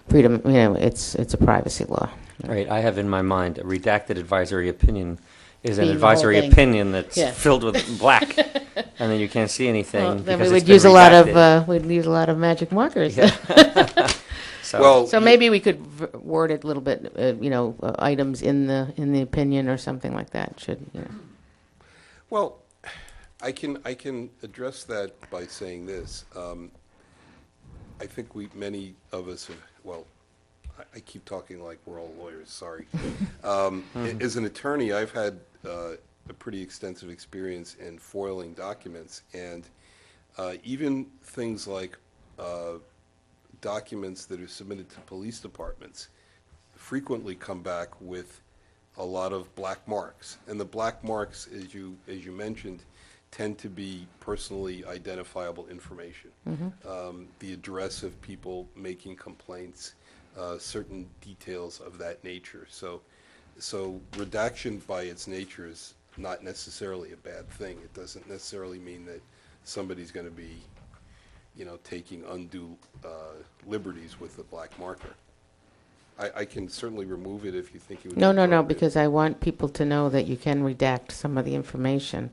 freedom, it's a privacy law. Right, I have in my mind a redacted advisory opinion is an Being the whole advisory thing. opinion that's Yeah. filled with black, and then you can't see anything Well, then because we it's would been use a lot redacted. we'd use a lot of magic markers. Yeah. Well, So maybe we could word it a little bit, items in the opinion or something like that should, Well, I can address that by saying this. I think many of us have, well, I keep talking like we're all lawyers, sorry. As an attorney, I've had a pretty extensive experience in foiling documents, and even things like documents that are submitted to police departments frequently come back with a lot of black marks. And the black marks, as you mentioned, tend to be personally identifiable information. The address of people making complaints, certain details of that nature. So So redaction by its nature is not necessarily a bad thing. It doesn't necessarily mean that somebody's going to be, taking undue liberties with the black marker. I can certainly remove it if you think you would. No, prefer it. because I want people to know that you can redact some of the information.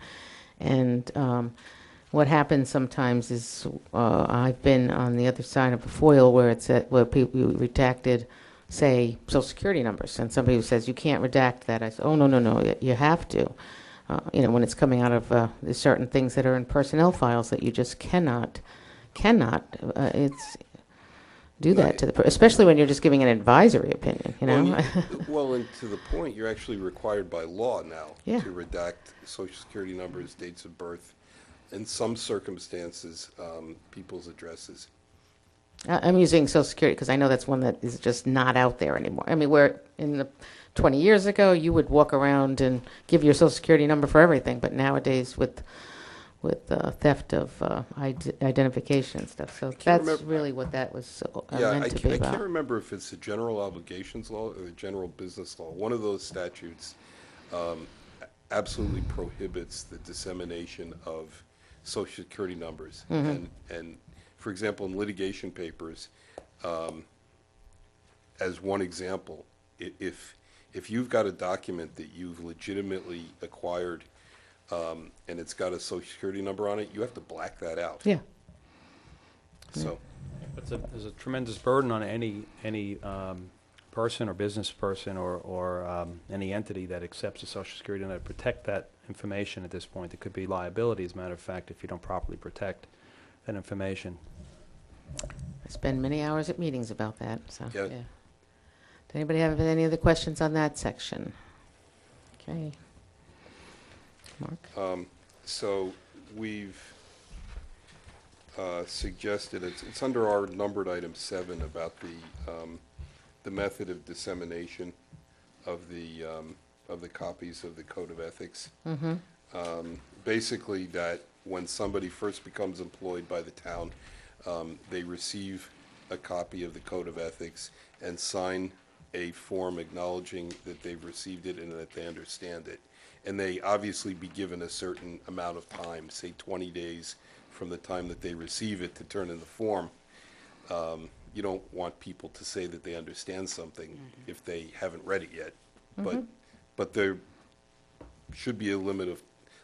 And what happens sometimes is I've been on the other side of a foil where where people redacted, say, Social Security numbers, and somebody who says you can't redact that. I say, oh, no, you have to. When it's coming out of there's certain things that are in personnel files that you just cannot do that to the especially when you're just giving an advisory opinion. Well, and to the point, you're actually required by law now Yeah. to redact Social Security numbers, dates of birth, in some circumstances, people's addresses. I'm using Social Security because I know that's one that is just not out there anymore. I mean, where in the 20 years ago, you would walk around and give your Social Security number for everything, but nowadays with theft of identification and stuff. So that's remember- really what that was Yeah, meant to be I about. can't remember if it's the general obligations law or the general business law. One of those statutes absolutely prohibits the dissemination of Social Security numbers. And for example, in litigation papers, as one example, if you've got a document that you've legitimately acquired and it's got a Social Security number on it, you have to black that out. Yeah. So, There's a tremendous burden on any person or business person or any entity that accepts a Social Security number to protect that information at this point. There could be liability, as a matter of fact, if you don't properly protect that information. I spend many hours at meetings about that. So Yeah. Does anybody have any other questions on that section? Okay. Mark? So we've suggested, it's under our numbered item 7 about the method of dissemination of the copies of the Code of Ethics. Basically, that when somebody first becomes employed by the town, they receive a copy of the Code of Ethics and sign a form acknowledging that they've received it and that they understand it. And they obviously be given a certain amount of time, say 20 days from the time that they receive it to turn in the form. You don't want people to say that they understand something if they haven't read it yet. But there should be a limit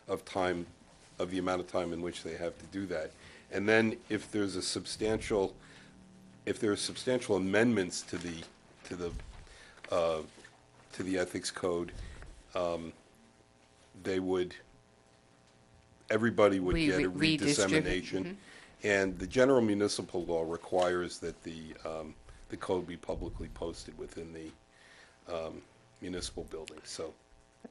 of time, of the amount of time in which they have to do that. And then if there's substantial amendments to the ethics code, everybody would get a redissemination. And the general municipal law requires that the code be publicly posted within the municipal building, so.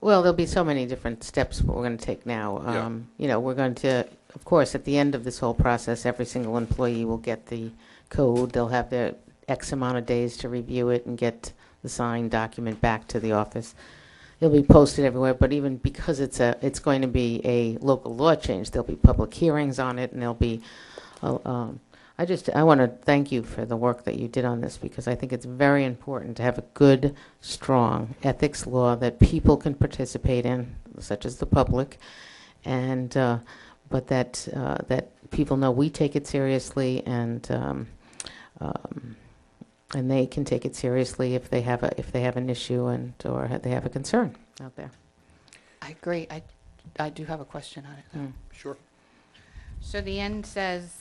Well, there'll be so many different steps we're going to take now. We're going to, of course, at the end of this whole process, every single employee will get the code. They'll have their X amount of days to review it and get the signed document back to the office. It'll be posted everywhere, but even because it's going to be a local law change, there'll be public hearings on it, and there'll be. I want to thank you for the work that you did on this, because I think it's very important to have a good, strong ethics law that people can participate in, such as the public, and but that people know we take it seriously, and they can take it seriously if they have an issue or they have a concern out there. I agree. I do have a question on it, though. Sure. So the end says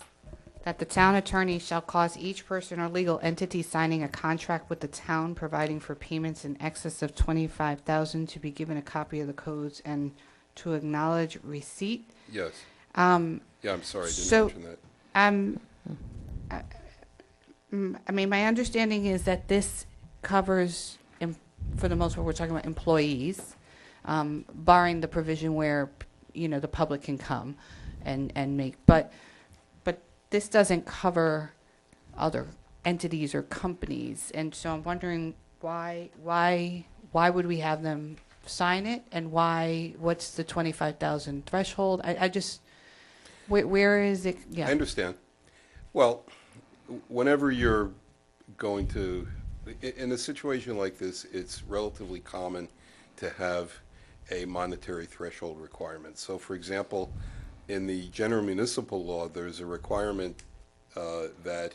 that the town attorney shall cause each person or legal entity signing a contract with the town providing for payments in excess of $25,000 to be given a copy of the codes and to acknowledge receipt. Yes. Yeah, I'm sorry, I didn't So- mention that. I mean, my understanding is that this covers, for the most part, we're talking about employees, barring the provision where, the public can come and make, but this doesn't cover other entities or companies, and so I'm wondering why would we have them sign it, and what's the 25,000 threshold? I just, where is it? Yeah. I understand. Well, whenever you're going to in a situation like this, it's relatively common to have a monetary threshold requirement. So, for example, in the general municipal law, there's a requirement that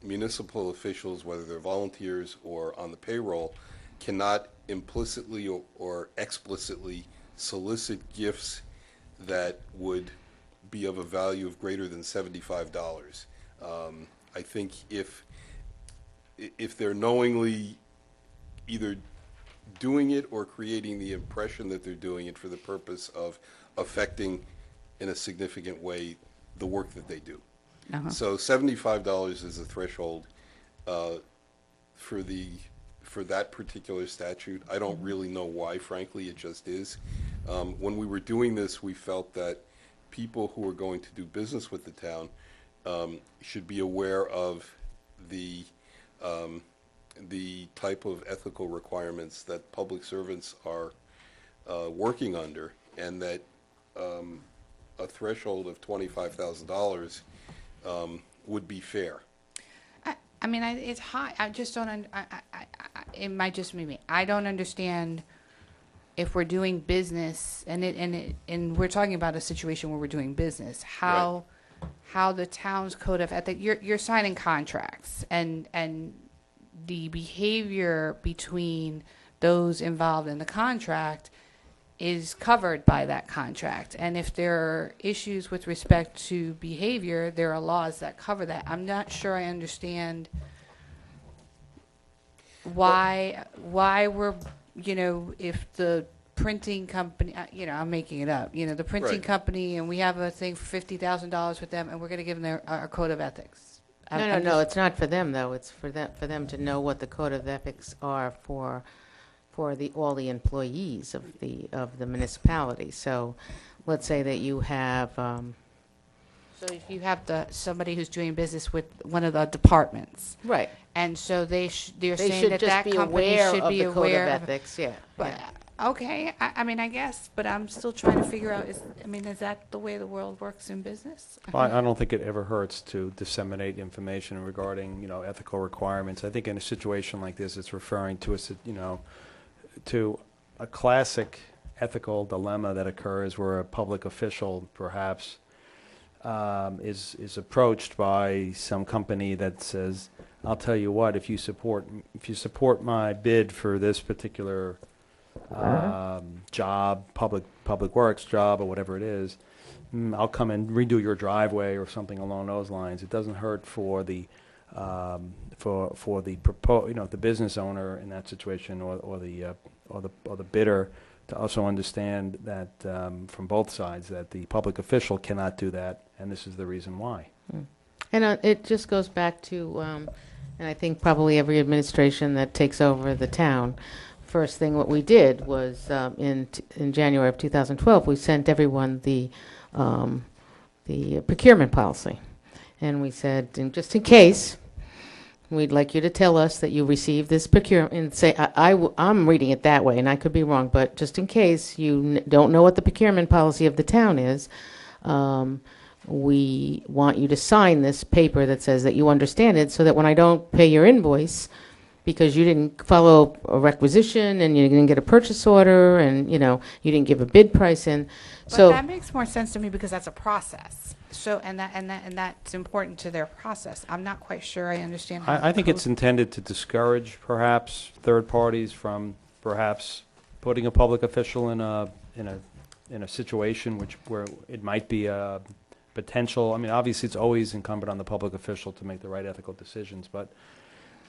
municipal officials, whether they're volunteers or on the payroll, cannot implicitly or explicitly solicit gifts that would be of a value of greater than $75. I think if they're knowingly either doing it or creating the impression that they're doing it for the purpose of affecting in a significant way the work that they do. So $75 is a threshold for that particular statute. I don't really know why, frankly, it just is. When we were doing this, we felt that people who are going to do business with the town should be aware of the type of ethical requirements that public servants are working under, and that a threshold of $25,000 would be fair. I mean, it's high. I just don't. It might just be me. I don't understand if we're doing business, and we're talking about a situation where we're doing business. How the town's code of ethics. You're signing contracts, and the behavior between those involved in the contract is covered by that contract. And if there are issues with respect to behavior, there are laws that cover that. I'm not sure I understand why we're, if the printing company, I'm making it up, the printing Right. company, and we have a thing for $50,000 with them, and we're going to give them our code of ethics. No, it's not for them, though. It's for them to know what the code of ethics are for all the employees of the municipality. So let's say that you have, So if you have somebody who's doing business with one of the departments, right, and so they're they saying should that just that be company aware should of be the code aware of of. ethics, yeah. But yeah. okay, I mean, I guess, but I'm still trying to figure out. Is that the way the world works in business? I don't think it ever hurts to disseminate information regarding, ethical requirements. I think in a situation like this, it's referring to to a classic ethical dilemma that occurs where a public official perhaps is approached by some company that says, "I'll tell you what, if you support my bid for this particular job, public works job or whatever it is, I'll come and redo your driveway," or something along those lines. It doesn't hurt for the the business owner in that situation, or the bidder, to also understand that from both sides that the public official cannot do that, and this is the reason why. And it just goes back to, and I think probably every administration that takes over the town, first thing what we did was in January of 2012, we sent everyone the procurement policy. And we said, just in case, we'd like you to tell us that you received this procurement, and say, I'm reading it that way, and I could be wrong, but just in case you don't know what the procurement policy of the town is, we want you to sign this paper that says that you understand it, so that when I don't pay your invoice, because you didn't follow a requisition, and you didn't get a purchase order, and, you didn't give a bid price in, But so. that makes more sense to me because that's a process. So and that's important to their process. I'm not quite sure I understand. How I think the it's intended to discourage perhaps third parties from perhaps putting a public official in a situation where it might be a potential. I mean, obviously, it's always incumbent on the public official to make the right ethical decisions, but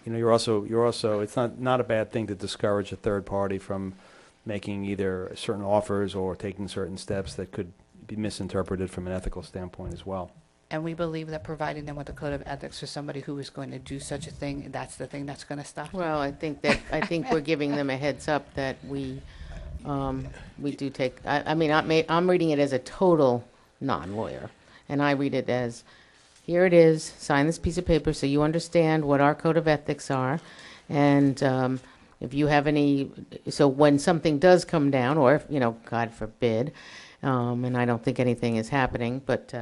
you're also it's not a bad thing to discourage a third party from making either certain offers or taking certain steps that could be misinterpreted from an ethical standpoint as well. And we believe that providing them with a code of ethics for somebody who is going to do such a thing, that's the thing that's going to stop them. Well, I think we're giving them a heads up that we do take. I'm reading it as a total non-lawyer, and I read it as, here it is. Sign this piece of paper so you understand what our code of ethics are, and if you have any. So when something does come down, or if, God forbid, and I don't think anything is happening, but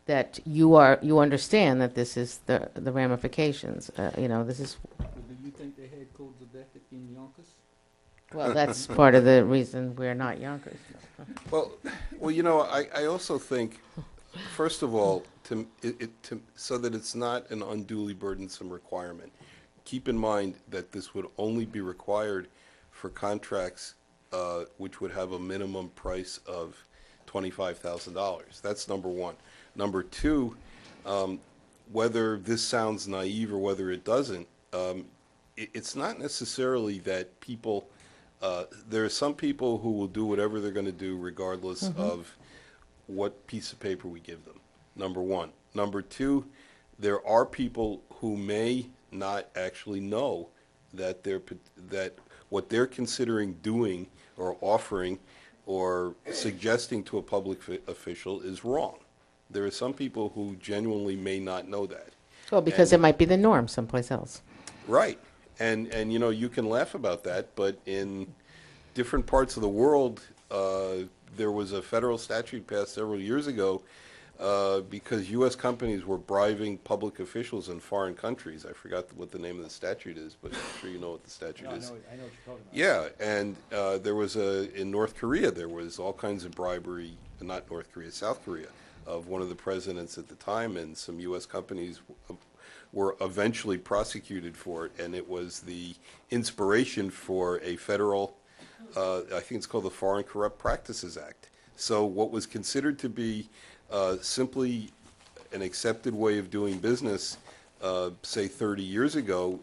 that you understand that this is the ramifications. This is, But do you think they had codes of ethic in Yonkers? well, that's part of the reason we're not Yonkers. Well, I also think, first of all, so that it's not an unduly burdensome requirement, keep in mind that this would only be required for contracts which would have a minimum price of $25,000. That's number one. Number two, whether this sounds naive or whether it doesn't, it's not necessarily that people, there are some people who will do whatever they're going to do regardless of what piece of paper we give them, number one. Number two, there are people who may not actually know that that what they're considering doing or offering or suggesting to a public official is wrong. There are some people who genuinely may not know that. Well, because And- it might be the norm someplace else. Right. And you can laugh about that, but in different parts of the world, there was a federal statute passed several years ago because U.S. companies were bribing public officials in foreign countries. I forgot what the name of the statute is, but I'm sure you know what the statute is. I know what you're talking about. Yeah, and there was in North Korea, there was all kinds of bribery, not North Korea, South Korea, of one of the presidents at the time, and some U.S. companies were eventually prosecuted for it, and it was the inspiration for a federal, I think it's called the Foreign Corrupt Practices Act. So what was considered to be simply an accepted way of doing business, say 30 years ago,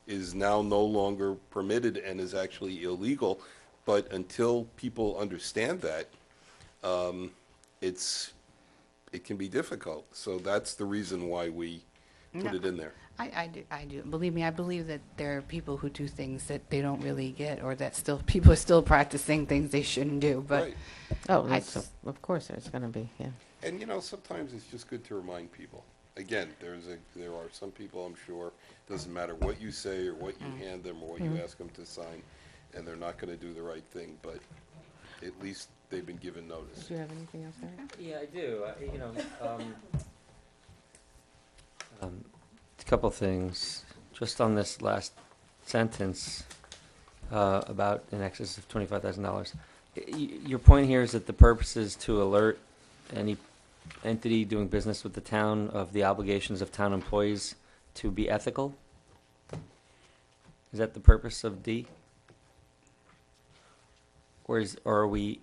is now no longer permitted and is actually illegal. But until people understand that, it can be difficult. So that's the reason why we put it in there. I do. Believe me, I believe that there are people who do things that they don't really get, or that people are still practicing things they shouldn't do. But Right. Oh, I that's, just- of course there's going to be, yeah. And sometimes it's just good to remind people. Again, there are some people, I'm sure, doesn't matter what you say or what you hand them or what you ask them to sign, and they're not going to do the right thing, but at least they've been given notice. Do you have anything else, Eric? Yeah, I do. A couple things. Just on this last sentence about in excess of $25,000. Your point here is that the purpose is to alert any entity doing business with the town of the obligations of town employees to be ethical? Is that the purpose of D? Or are we,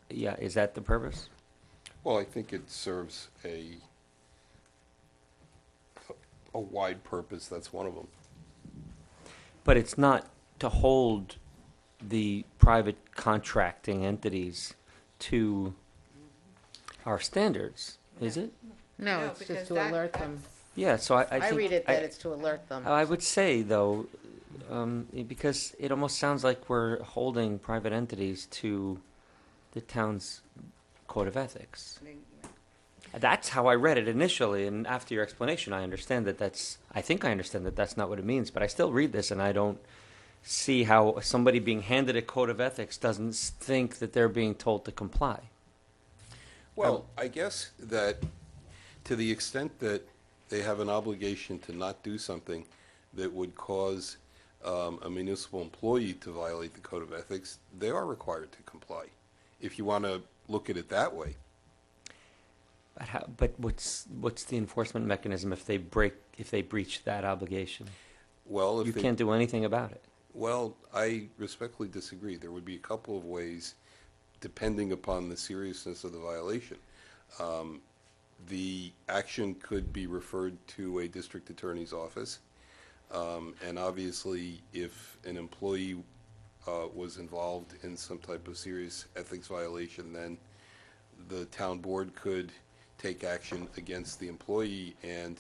yeah, is that the purpose? Well, I think it serves a wide purpose. That's one of them. But it's not to hold the private contracting entities to our standards, is it? No, it's just to alert them. Yeah, so I I think... read it that it's to alert them. I would say, though, because it almost sounds like we're holding private entities to the town's code of ethics. That's how I read it initially, and after your explanation, I understand that I think I understand that that's not what it means, but I still read this and I don't see how somebody being handed a code of ethics doesn't think that they're being told to comply. Well, I guess that to the extent that they have an obligation to not do something that would cause a municipal employee to violate the code of ethics, they are required to comply, if you want to look at it that way. But what's the enforcement mechanism if they breach that obligation? Well, You can't do anything about it. Well, I respectfully disagree. There would be a couple of ways, depending upon the seriousness of the violation. The action could be referred to a district attorney's office, and obviously, if an employee was involved in some type of serious ethics violation, then the town board could take action against the employee, and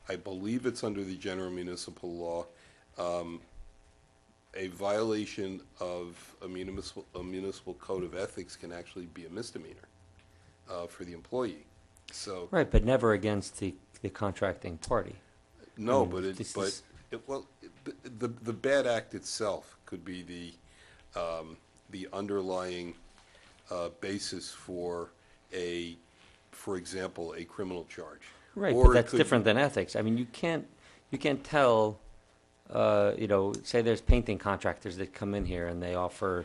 I believe it's under the general municipal law. A violation of a municipal code of ethics can actually be a misdemeanor for the employee. So Right, but never against the contracting party. no, Mm, but this is- the bad act itself could be the underlying basis for a for example, a criminal charge. Right, Or but it that's could- different than ethics. I mean, you can't tell, say there's painting contractors that come in here and they offer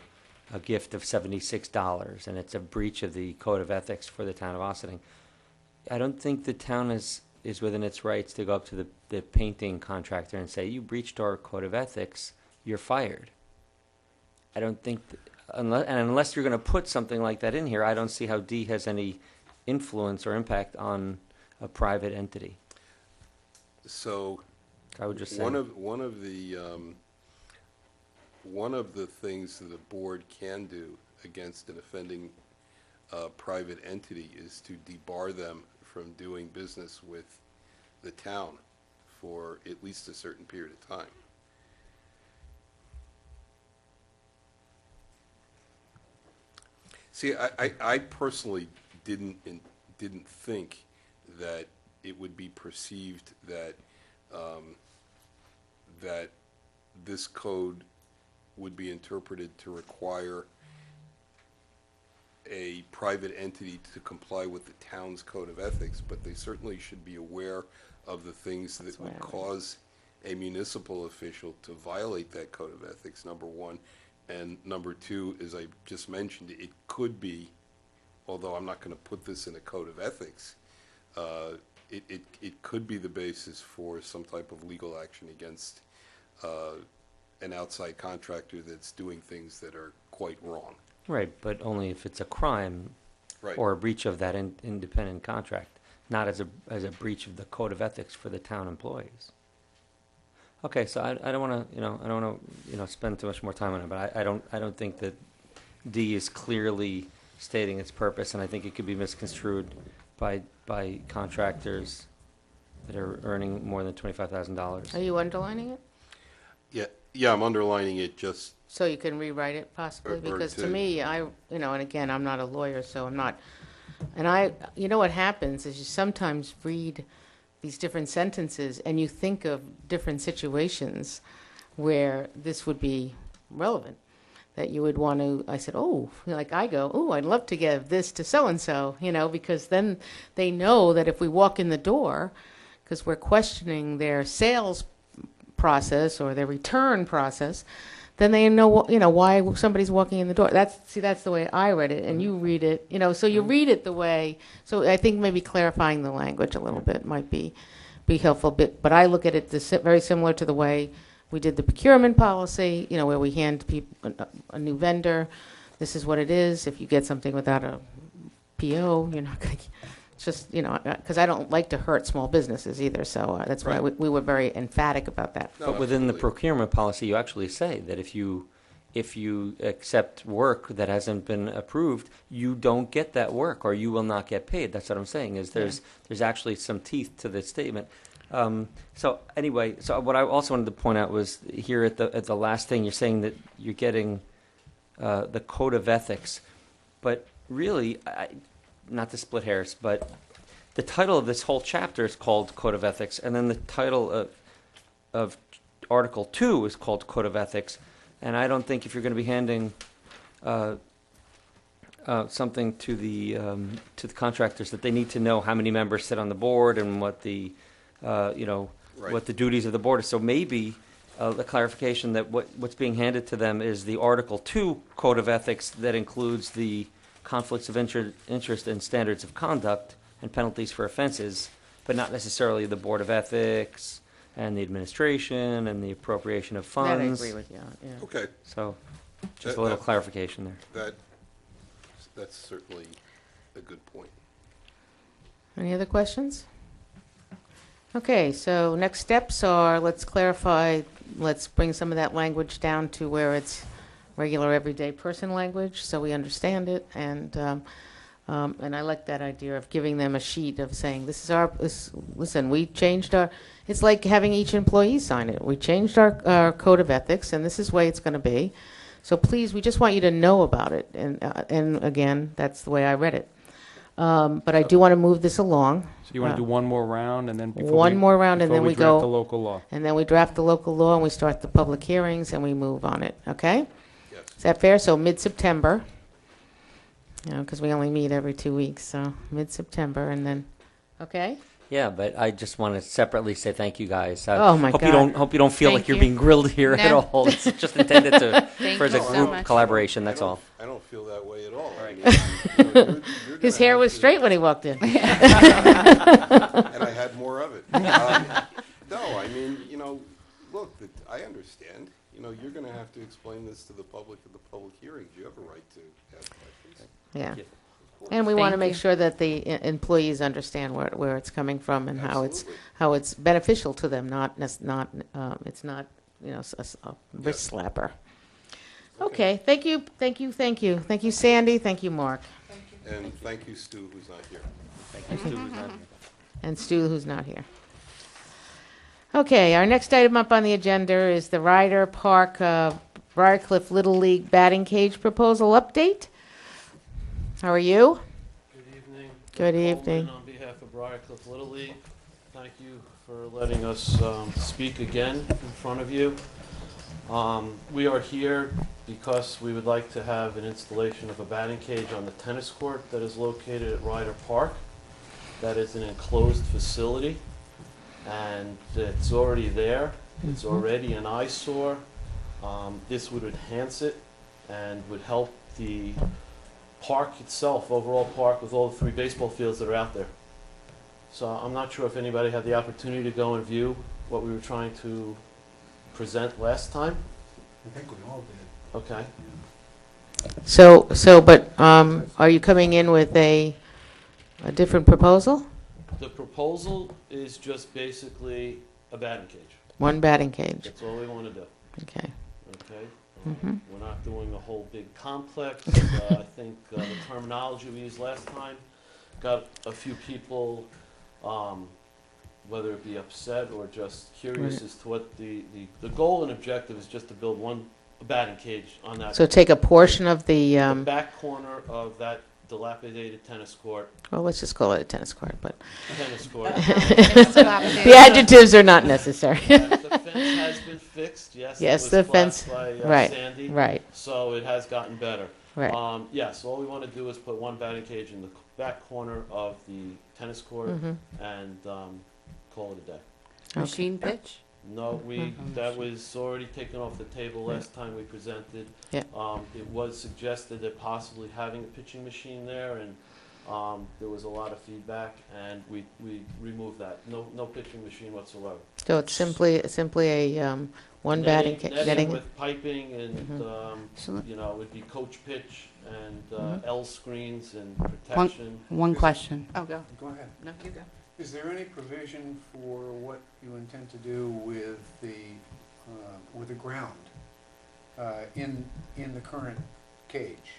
a gift of $76, and it's a breach of the code of ethics for the town of Austining. I don't think the town is within its rights to go up to the painting contractor and say, you breached our code of ethics, you're fired. I don't think, unless you're going to put something like that in here, I don't see how D has any influence or impact on a private entity. So, I would just say. one of the things that the board can do against an offending private entity is to debar them from doing business with the town for at least a certain period of time. See, I personally didn't think that it would be perceived that that this code would be interpreted to require a private entity to comply with the town's code of ethics, but they certainly should be aware of the things that would cause a municipal official to violate that code of ethics, number one. And number two, as I just mentioned, it could be, although I'm not going to put this in a code of ethics, it could be the basis for some type of legal action against an outside contractor that's doing things that are quite wrong. Right, but only if it's a crime Right. or a breach of that independent contract, not as a breach of the code of ethics for the town employees. Okay, so I don't want to spend too much more time on it, but I don't think that D is clearly stating its purpose, and I think it could be misconstrued by contractors that are earning more than $25,000. Are you underlining it? Yeah, I'm underlining it just, So you can rewrite it possibly? Or Because to to- me, and again, I'm not a lawyer, so I'm not, what happens is you sometimes read these different sentences and you think of different situations where this would be relevant, that you would want to, I said, I'd love to give this to so-and-so, because then they know that if we walk in the door, because we're questioning their sales process or their return process, then they know why somebody's walking in the door. That's the way I read it, and you read it, so you read it the way. So I think maybe clarifying the language a little bit might be helpful. But I look at it very similar to the way we did the procurement policy, where we hand people a new vendor. This is what it is. If you get something without a PO, you're not going to. It's just, because I don't like to hurt small businesses either, so that's why Right. we were very emphatic about that. No, But within the absolutely. procurement policy, you actually say that if you accept work that hasn't been approved, you don't get that work, or you will not get paid. That's what I'm saying. Is there's actually some teeth to this statement. So anyway, so what I also wanted to point out was here at the last thing, you're saying that you're getting the code of ethics, but really, not to split hairs, but the title of this whole chapter is called Code of Ethics, and then the title of Article 2 is called Code of Ethics, and I don't think if you're going to be handing something to the contractors that they need to know how many members sit on the board and what the Right. what the duties of the board is. So maybe the clarification that what's being handed to them is the Article 2 Code of Ethics that includes the conflicts of interest and standards of conduct and penalties for offenses, but not necessarily the Board of Ethics and the administration and the appropriation of That I funds. agree with you, yeah. Okay, So just That- a little that- clarification there. that's certainly a good point. Any other questions? Okay, so next steps are, let's bring some of that language down to where it's regular, everyday person language, so we understand it, and I like that idea of giving them a sheet of saying, listen, we changed it's like having each employee sign it. We changed our code of ethics, and this is the way it's going to be. So please, we just want you to know about it, and again, that's the way I read it. But I do want to move this along. So you want to do one more round, and then One more round, and then we draft go- the local law. And then we draft the local law, and we start the public hearings, and we move on it, okay? Yes. Is that fair? So mid-September. because we only meet every 2 weeks, so mid-September, and then, okay? Yeah, but I just want to separately say thank you guys. Oh, my hope God. You don't, hope you don't feel Thank like you're you. being grilled here at No. all. It's just intended to Thank for the you so group much. collaboration. That's all. I don't feel that way at all. I Right. mean, you know, you're His gonna hair have was to- straight when he walked in. And I had more of it. No, I mean, you know, look, I understand. You know, you're going to have to explain this to the public at the public hearings. You have a right to ask questions. Yeah. you. And we want to Thank make you. sure that the employees understand where it's coming from and Absolutely. how it's beneficial to them, it's not, you know, a wrist slapper. Okay, thank you, thank you, thank you. Thank you, Sandy, thank you, Mark, And thank you, Stu, who's not here. Thank you, Stu, who's not here. and Stu, who's not here. Okay, our next item up on the agenda is the Ryder Park, Briarcliff Little League batting cage proposal update. How are you? Good evening. Good Coleman evening. On behalf of Briarcliff Little League, thank you for letting us speak again in front of you. We are here because we would like to have an installation of a batting cage on the tennis court that is located at Ryder Park. That is an enclosed facility, and it's already there. It's already an eyesore. This would enhance it and would help the park itself, overall park, with all the 3 baseball fields that are out there. So I'm not sure if anybody had the opportunity to go and view what we were trying to present last time. I think we all did. Okay. But are you coming in with a different proposal? The proposal is just basically a batting cage. One batting cage, That's all we want to do. okay. Okay? Mhm. We're not doing a whole big complex. I think the terminology we used last time got a few people, whether it be upset or just curious Right. as to what the goal and objective is, just to build one batting cage on that. So take a portion of the, The back corner of that dilapidated tennis court, well, let's just call it a tennis court, but tennis court. the adjectives are not necessary. Yes, the fence has been fixed, yes. it Yes, was the flagged fence- by, right, Sandy, Right, so it has gotten better. right. Yes, all we want to do is put one batting cage in the back corner of the tennis court Mhm. and call it a day. Machine pitch? No, that was already taken off the table last time we presented. Yeah. It was suggested that possibly having a pitching machine there, and there was a lot of feedback, and we removed that. No pitching machine whatsoever. So it's simply a one batting cage, Netting netting? with piping and, So- you know, it would be coach pitch and Mhm. L screens and protection. One question. Oh, go. Go ahead. No, you go. Is there any provision for what you intend to do with the ground in the current cage?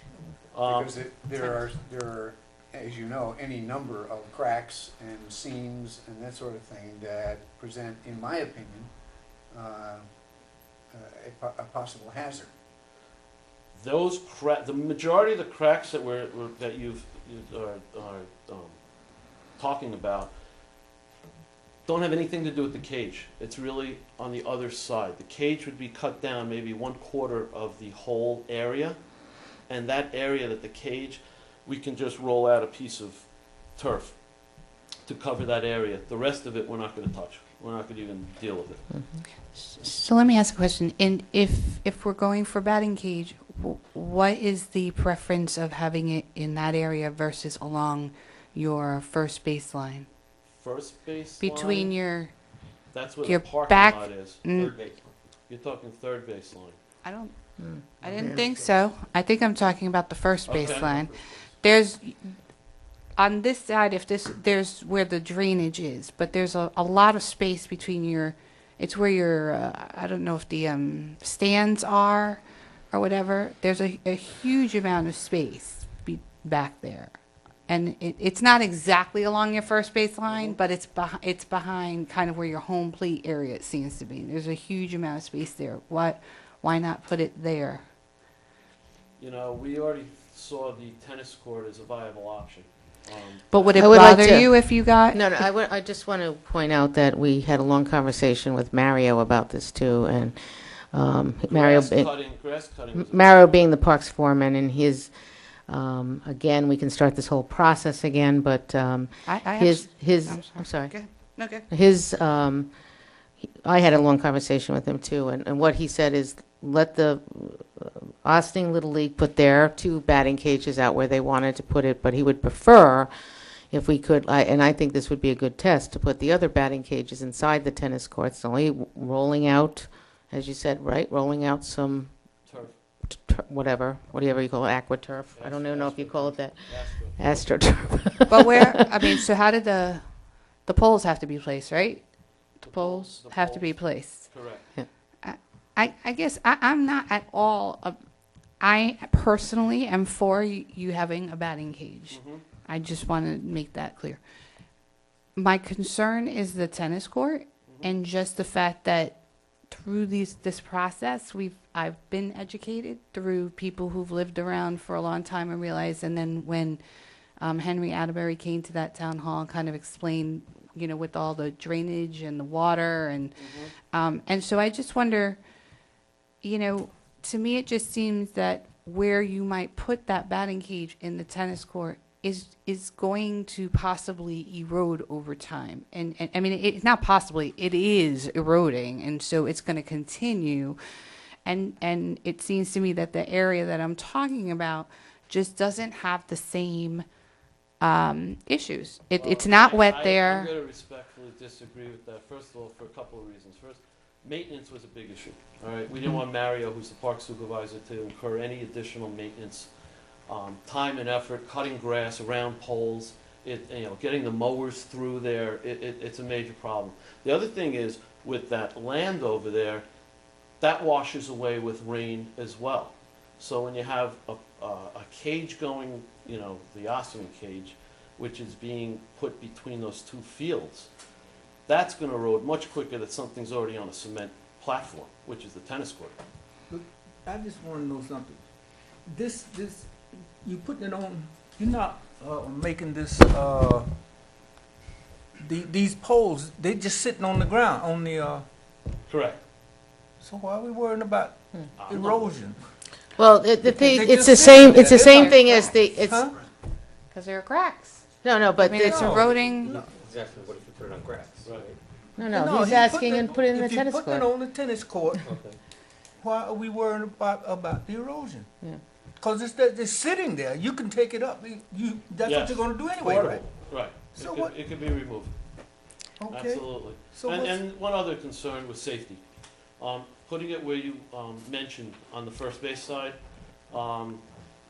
Um, Because there are, as you know, any number of cracks and seams and that sort of thing that present, in my opinion, a possible hazard. the majority of the cracks that that you are talking about don't have anything to do with the cage. It's really on the other side. The cage would be cut down maybe 1/4 of the whole area, and that area that the cage, we can just roll out a piece of turf to cover that area. The rest of it, we're not going to touch. We're not going to even deal with it. So let me ask a question. And if we're going for batting cage, what is the preference of having it in that area versus along your first baseline? First base Between line, your, that's where your the parking back- lot is. mm, You're talking third base line. I don't, Mm. I didn't Yeah. think so. I think I'm talking about the first Okay. baseline. There's, on this side, there's where the drainage is, but there's a lot of space between it's where your, I don't know if the stands are or whatever. There's a huge amount of space back there. And it's not exactly along your first baseline, but it's behind kind of where your home plate area, it seems to be. There's a huge amount of space there. Why not put it there? You know, we already saw the tennis court as a viable option. But would it I would like bother to- you if you got? No, I just want to point out that we had a long conversation with Mario about this too, and Mario Grass cutting was a- Mario being the parks foreman, and his Again, we can start this whole process again, but I'm sorry. Go ahead. No, good. I had a long conversation with him too, and what he said is let the Ossining Little League put their 2 batting cages out where they wanted to put it, but he would prefer if we could, and I think this would be a good test, to put the other batting cages inside the tennis courts, only rolling out, as you said, right, rolling out some Turf. whatever you call it, AquaTurf. I don't even know if you call it that. Astro. AstroTurf. But where, I mean, so how did the poles have to be placed, right? The poles The have to be poles. placed. Correct. I guess I'm not at all, I personally am for you having a batting cage. Mhm. I just want to make that clear. My concern is the tennis court and just the fact that through this process, I've been educated through people who've lived around for a long time and realized, and then when Henry Atterbury came to that town hall and kind of explained, with all the drainage and the water and so I just wonder, to me it just seems that where you might put that batting cage in the tennis court is going to possibly erode over time. And I mean, it's not possibly, it is eroding, and so it's going to continue. And it seems to me that the area that I'm talking about just doesn't have the same issues. It's not wet there. I'm going to respectfully disagree with that, first of all, for a couple of reasons. First, maintenance was a big issue. All right, we didn't want Mario, who's the park supervisor, to incur any additional maintenance, time and effort, cutting grass around poles, getting the mowers through there. It's a major problem. The other thing is, with that land over there, that washes away with rain as well. So when you have a cage going, the Ossining cage, which is being put between those 2 fields, that's going to erode much quicker than something's already on a cement platform, which is the tennis court. Look, I just want to know something. This, you putting it on, you're not making this, these poles, they just sitting on the ground, on the, Correct. so why are we worrying about I'm not- erosion? Well, the thing, They it's just the sit same, there. it's the They're same like- thing as it's, Huh? Because there are cracks. no, I but mean, it's No. eroding. No, exactly, what if you put it on grass? Right. no, he's asking and put it in the If tennis you're putting court. it on the tennis court, Okay. why are we worrying about the erosion? Yeah. Because it's sitting there, you can take it up, that's what Yes. you're gonna do anyway, right? Right. So It what- could, it could be removed. Okay, Absolutely. so And, what's, and one other concern was safety. Putting it where you mentioned on the first base side,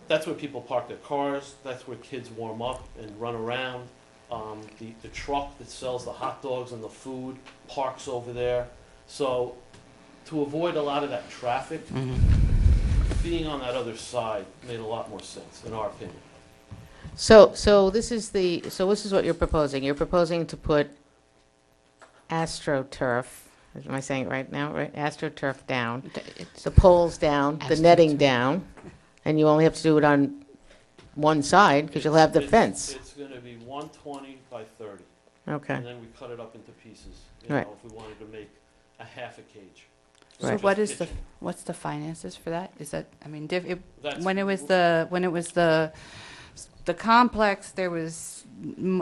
that's where people park their cars, that's where kids warm up and run around. The truck that sells the hot dogs and the food parks over there. So to avoid a lot of that traffic, being on that other side made a lot more sense, in our opinion. So this is what you're proposing. You're proposing to put AstroTurf, am I saying it right now, right? AstroTurf down, the poles down, the netting down, and you only have to do it on one side, because you'll have the fence. It's going to be 120 by 30. Okay, And then we cut it up into pieces, Right. if we wanted to make a half a cage. So Right. what Just is the kitchen. what's the finances for that? Is that, I mean, That's- when it was the complex, there was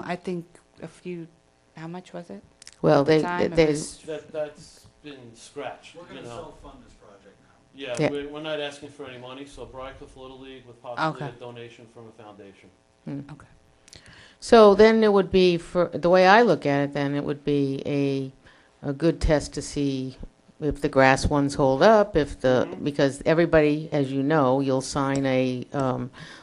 I think a few. How much was it? well, At the time, it there's, That's been scratched, We're you gonna know. self-fund this project now. Yeah, Yeah. we're not asking for any money, so Briarcliff Little League with possibly a Okay. donation from a foundation. Okay. so then it would be, for, the way I look at it, then it would be a good test to see if the grass ones hold up, if Mhm. because everybody, as you know, you'll sign a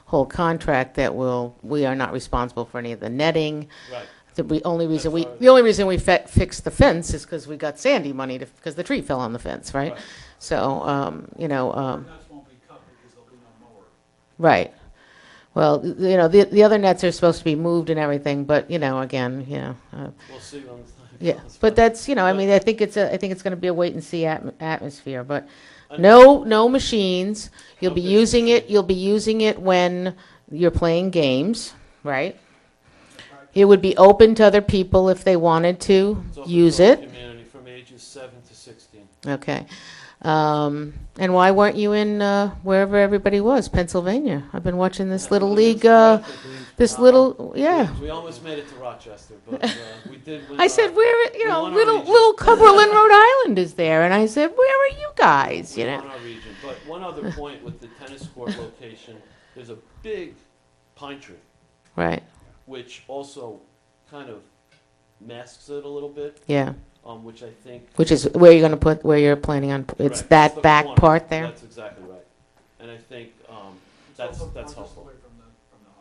whole contract that we are not responsible for any of the netting. Right. The only reason That's right. the only reason we fixed the fence is because we got Sandy money because the tree fell on the fence, right? Right. So, Nuts won't be cut because there'll be no mower. right. Well, the other nets are supposed to be moved and everything, but, again, We'll see when the time yeah. comes. But that's, I mean, I think it's going to be a wait and see atmosphere, but I- no machines. You'll No be pitching using it, machines. you'll be using it when you're playing games, right? It would be open to other people if they wanted to It's open use to our it. Community from ages 7 to 16. Okay. And why weren't you in wherever everybody was, Pennsylvania? I've been watching this little league, this little, yeah. We almost made it to Rochester, but we did. I said, where, you we know, won our little region. Cumberland, Rhode Island is there. And I said, where are you guys, you We know? won our region. But one other point with the tennis court location, there's a big pine tree, Right, which also kind of masks it a little bit, yeah. which I think. Which is where you're going to put, where you're planning on, it's Right, that the back corner. part there? That's exactly right. And I think that's helpful.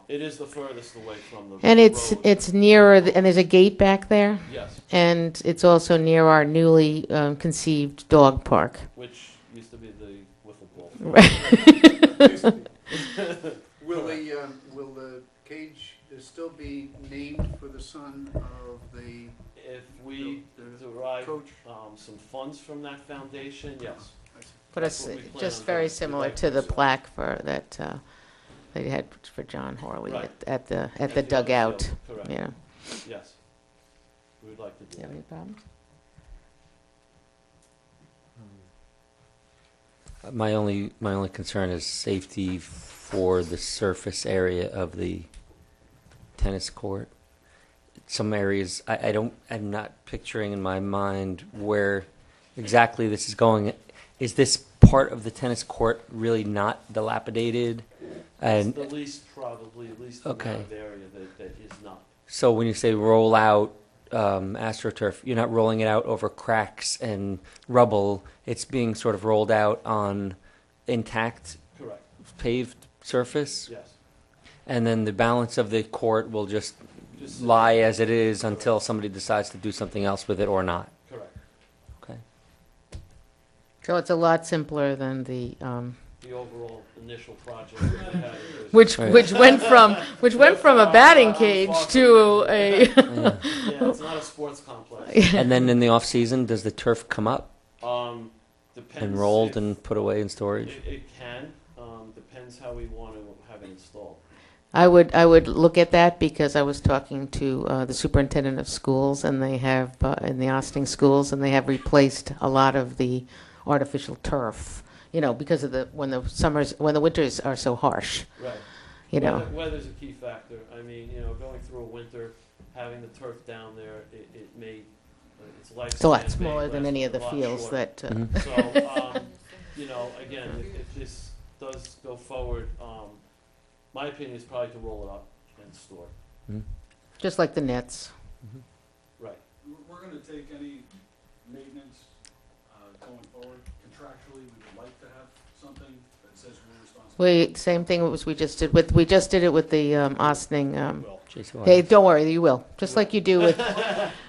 It is the furthest away from the And it's road. it's nearer, and there's a gate back there, Yes, and it's also near our newly conceived dog park. which used to be the wiffle ball. Will the cage still be named for the son of the If we The derive coach? some funds from that foundation, yes. But That's it's what we plan just on very doing. similar We'd to like the to do. plaque for that they had for John Horley Right. at the At the other dugout. field, correct. Yeah. Yes. We would like to Do do you have that. any problems? My only concern is safety for the surface area of the tennis court. Some areas I'm not picturing in my mind where exactly this is going. Is this part of the tennis court really not dilapidated? And It's the least probably, at least the Okay. amount of area that is not. so when you say roll out AstroTurf, you're not rolling it out over cracks and rubble. It's being sort of rolled out on intact Correct, paved surface, yes. and then the balance of the court will just Just lie as it is until somebody decides to do something else with it or not. correct. Okay. So it's a lot simpler than the The overall initial project that we had was. which Right. which went from a batting cage to a Yeah. Yeah, it's not a sports complex. And then in the off season, does the turf come up Depends. and rolled if- and put away in storage? It can, depends how we want to have it installed. I would look at that because I was talking to the superintendent of schools, and they have in the Austin schools, and they have replaced a lot of the artificial turf. You know, because of when the winters are so harsh. Right. You know, Weather's a key factor. I mean, going through a winter, having the turf down there, it may, its lifespan it's a lot may smaller than last any of the a lot fields shorter. that. Mhm. So, again, if this does go forward, my opinion is probably to roll it up and store. Mhm. Just like the nets. Right. We're going to take any maintenance going forward. Contractually, we would like to have something that says we're responsible. Same thing as we just did with the Austin. Jason Hey, Williams. don't worry, you will. Just like you do with.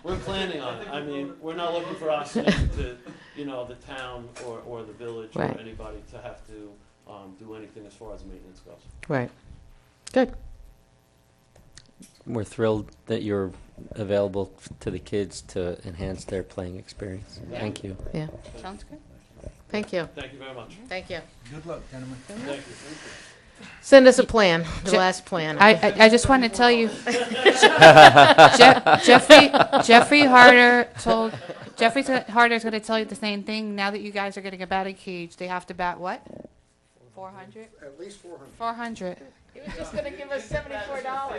We're planning on it. I mean, we're not looking for Austin to, the town or the village or Right. anybody to have to do anything as far as maintenance goes. Right. Good. We're thrilled that you're available to the kids to enhance their playing experience. Thank you. Yeah. Sounds good. Thank you. Thank you very much. Thank you. Good luck, gentlemen. Thank you. Send us a plan. The Je- last plan. I just want to tell you, Jeffrey Harder's going to tell you the same thing. Now that you guys are getting a batting cage, they have to bat what? 400? At least 400. 400. He was just going to give us $74. No.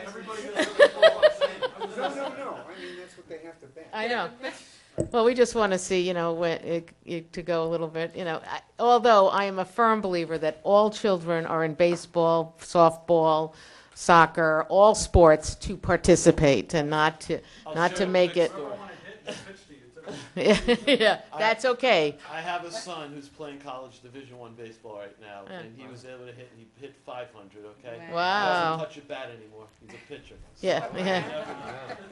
I mean, that's what they have to bet. I know. Well, we just want to see, to go a little bit, although I am a firm believer that all children are in baseball, softball, soccer, all sports to participate and not to make it. Yeah, that's okay. I have a son who's playing college Division I baseball right now, Yeah. and he was able to hit 500, okay? Wow. He doesn't touch a bat anymore. He's a pitcher. Yeah.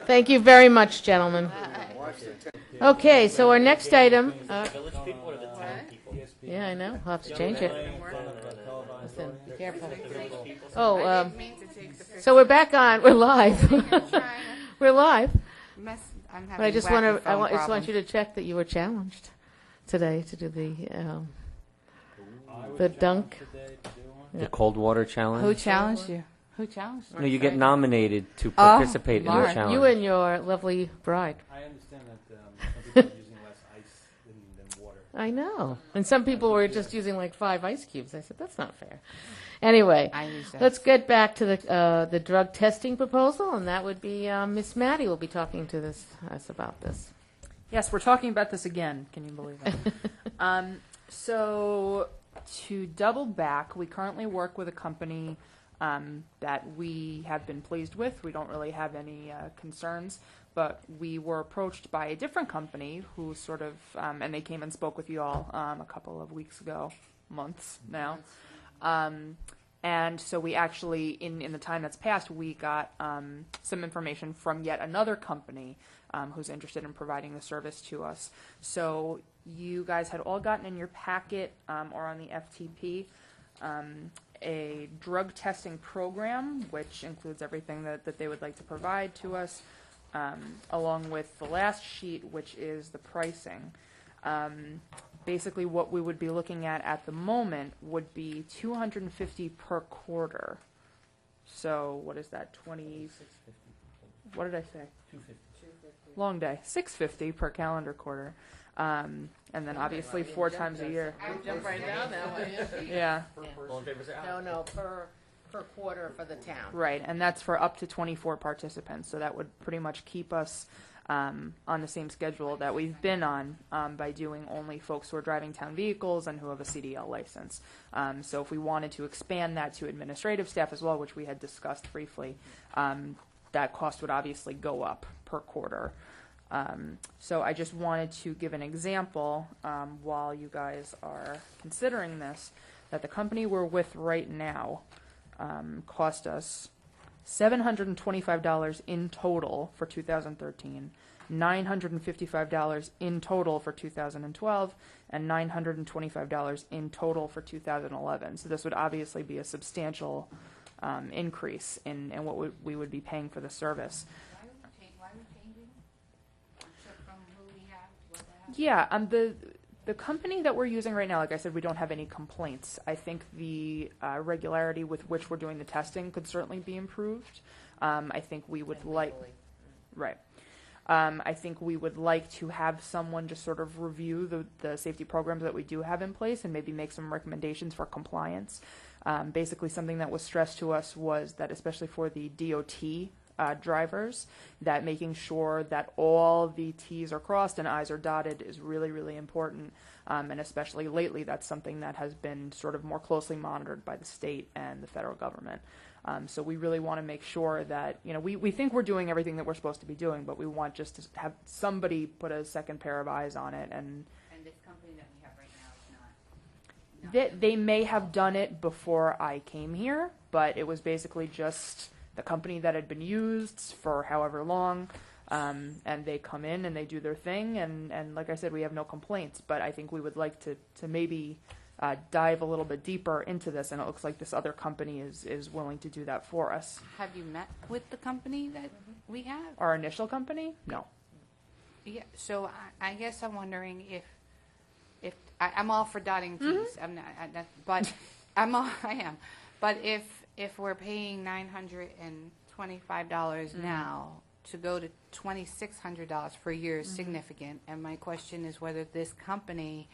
Thank you very much, gentlemen. Okay, so our next item. Yeah, I know. We'll have to change it. Listen, be careful. Oh, so we're back on. We're live. We're live. But I just want you to check that you were challenged today to do the dunk. The cold water Who challenge. challenged you? Who challenged you? No, you get nominated to participate in the Mark. challenge. You and your lovely bride. I understand that some people are using less ice than water. I know. And some people were just using like 5 ice cubes. I said, that's not fair. Anyway, I use that. let's get back to the drug testing proposal, and that would be Miss Maddie will be talking to us about this. Yes, we're talking about this again. Can you believe it? So to double back, we currently work with a company that we have been pleased with. We don't really have any concerns, but we were approached by a different company who sort of, and they came and spoke with you all a couple of weeks ago, months now. And so we actually, in the time that's passed, we got some information from yet another company who's interested in providing the service to us. So you guys had all gotten in your packet or on the FTP a drug testing program, which includes everything that they would like to provide to us, along with the last sheet, which is the pricing. Basically, what we would be looking at the moment would be $250 per quarter. So what is that? 20? What did I say? 250. Long day. $650 per calendar quarter, and then obviously 4 times a year. I would jump right down that way. Yeah. No, per quarter for the town. Right, and that's for up to 24 participants. So that would pretty much keep us on the same schedule that we've been on by doing only folks who are driving town vehicles and who have a CDL license. So if we wanted to expand that to administrative staff as well, which we had discussed briefly, that cost would obviously go up per quarter. So I just wanted to give an example while you guys are considering this, that the company we're with right now cost us $725 in total for 2013, $955 in total for 2012, and $925 in total for 2011. So this would obviously be a substantial increase in what we would be paying for the service. Why are we changing? From who we have to what they have? Yeah, the company that we're using right now, like I said, we don't have any complaints. I think the regularity with which we're doing the testing could certainly be improved. I think we would like, right. I think we would like to have someone just sort of review the safety programs that we do have in place and maybe make some recommendations for compliance. Basically, something that was stressed to us was that, especially for the DOT drivers, that making sure that all the T's are crossed and I's are dotted is really, really important. And especially lately, that's something that has been sort of more closely monitored by the state and the federal government. So we really want to make sure that, we think we're doing everything that we're supposed to be doing, but we want just to have somebody put a second pair of eyes on it. And this company that we have right now is not. they may have done it before I came here, but it was basically just the company that had been used for however long, and they come in and they do their thing, and like I said, we have no complaints, but I think we would like to maybe dive a little bit deeper into this, and it looks like this other company is willing to do that for us. Have you met with the company that we have? Our initial company? No. Yeah, so I guess I'm wondering if I'm all for dotting T's. I'm not, but I am. But if we're paying $925 now to go to $2,600 for a year is significant. And my question is whether this company,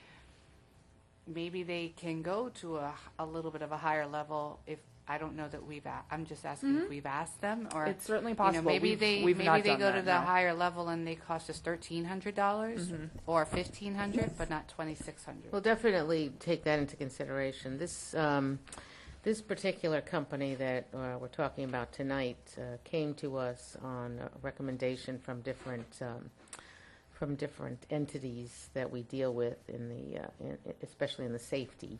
maybe they can go to a little bit of a higher level. If I don't know that I'm just asking if we've asked them, or It's certainly possible. maybe We've they not go done to that, the no. higher level and they cost us $1,300 or $1,500, but not $2,600. We'll definitely take that into consideration. This particular company that we're talking about tonight came to us on a recommendation from different entities that we deal with especially in the safety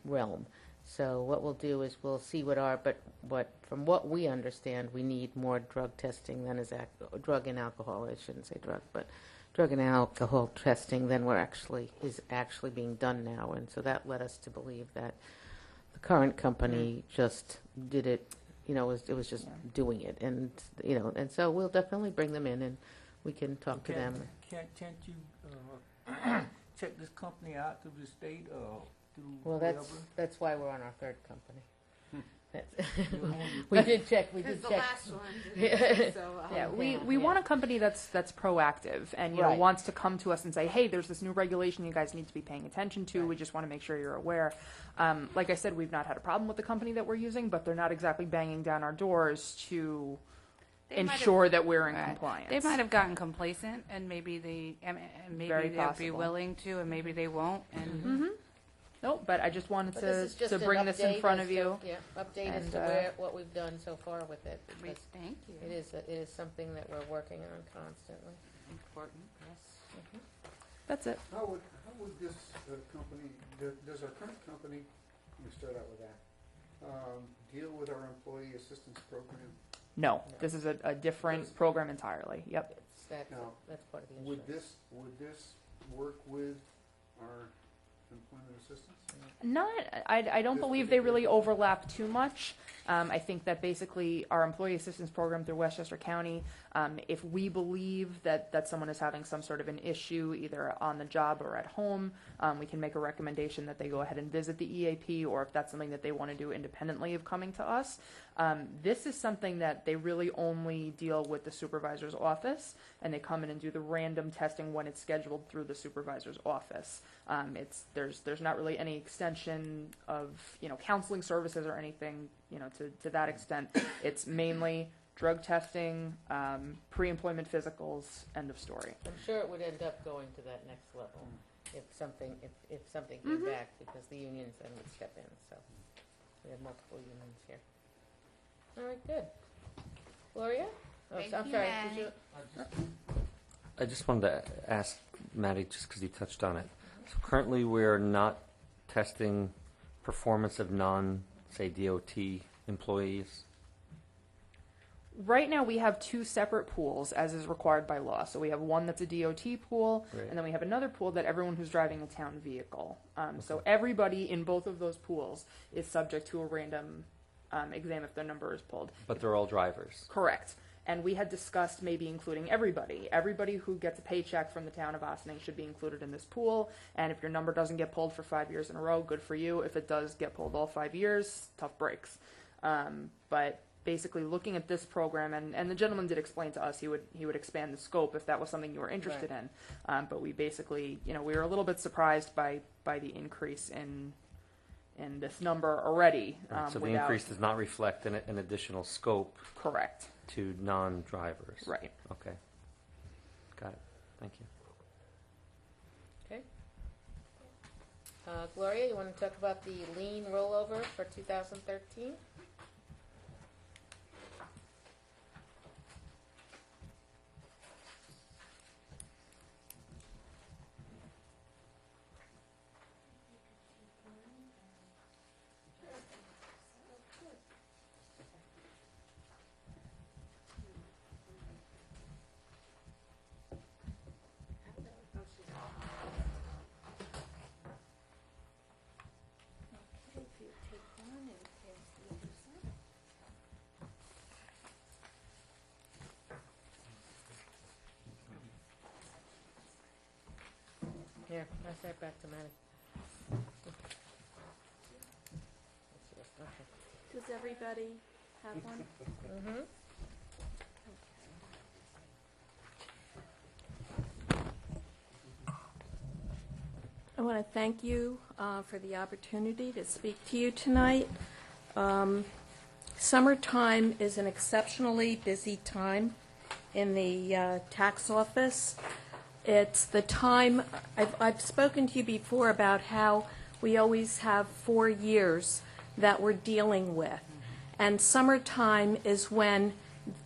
realm. So what we'll do is we'll see from what we understand, we need more drug testing than drug and alcohol. I shouldn't say drug, but drug and alcohol testing than is actually being done now, and so that led us to believe that the current company just did it. It was just doing it, and so we'll definitely bring them in and we can talk to them. Can't you check this company out through the state or through Well, whatever? that's why we're on our third company. We did check, we Because did the check. last one, Yeah. so. Yeah, we Yeah. want a company that's proactive and, you know, Right. wants to come to us and say, hey, there's this new regulation you guys need to be paying attention to. We just want to make sure you're aware. Like I said, we've not had a problem with the company that we're using, but they're not exactly banging down our doors to They might have- ensure that we're in Right. compliance. They might have gotten complacent, and maybe and maybe Very they'll be possible. willing to, and maybe they won't, and. Mm-hmm. Nope, but I just wanted But this is just to an bring this in update front as of you. to- Yeah, update as And, to where, what we've done so far with it, because Thank you. it is something that we're working on constantly. Important, yes. That's it. How would this company, does our current company, let me start out with that, deal with our employee assistance program? No, this is a different program entirely. Yep. Now, That's part of the Would insurance. this work with our employment assistance? I don't believe they really overlap too much. I think that basically our employee assistance program through Westchester County, if we believe that someone is having some sort of an issue, either on the job or at home, we can make a recommendation that they go ahead and visit the EAP, or if that's something that they want to do independently of coming to us. This is something that they really only deal with the supervisor's office, and they come in and do the random testing when it's scheduled through the supervisor's office. There's not really any extension of, you know, counseling services or anything, you know, to that extent. It's mainly drug testing, pre-employment physicals, end of story. I'm sure it would end up going to that next level if something came back, because the unions then would step in, so we have multiple unions here. All right, good. Gloria? Oh, Thank I'm you, sorry, Maddie. did you? I just wanted to ask Maddie, just because you touched on it. So currently, we're not testing performance of say, DOT employees. Right now, we have two separate pools, as is required by law. So we have one that's a DOT pool, Right. and then we have another pool that everyone who's driving a town vehicle. So everybody in both of those pools is subject to a random exam if their number is pulled. But they're all drivers. Correct. And we had discussed maybe including everybody. Everybody who gets a paycheck from the town of Ossining should be included in this pool. And if your number doesn't get pulled for 5 years in a row, good for you. If it does get pulled all 5 years, tough breaks. But basically looking at this program, and the gentleman did explain to us he would expand the scope if that was something you were interested in. But we basically, you know, we were a little bit surprised by the increase in this number already. Right, so the without- increase does not reflect an additional scope Correct. to non-drivers. Right. Okay. Got it. Thank you. Okay. Gloria, you want to talk about the lien rollover for 2013? Here, pass that back to Maddie. Okay. Does everybody have one? Mm-hmm. I want to thank you for the opportunity to speak to you tonight. Summertime is an exceptionally busy time in the tax office. It's the time, I've spoken to you before about how we always have 4 years that we're dealing with. And summertime is when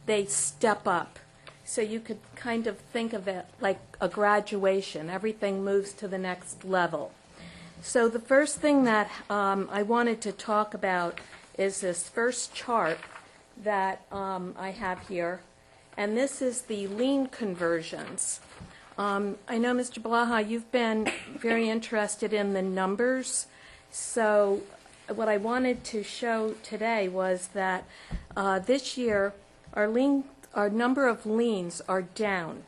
they step up. So you could kind of think of it like a graduation. Everything moves to the next level. So the first thing that I wanted to talk about is this first chart that I have here. And this is the lien conversions. I know, Mr. Blaha, you've been very interested in the numbers. So what I wanted to show today was that this year our number of liens are down.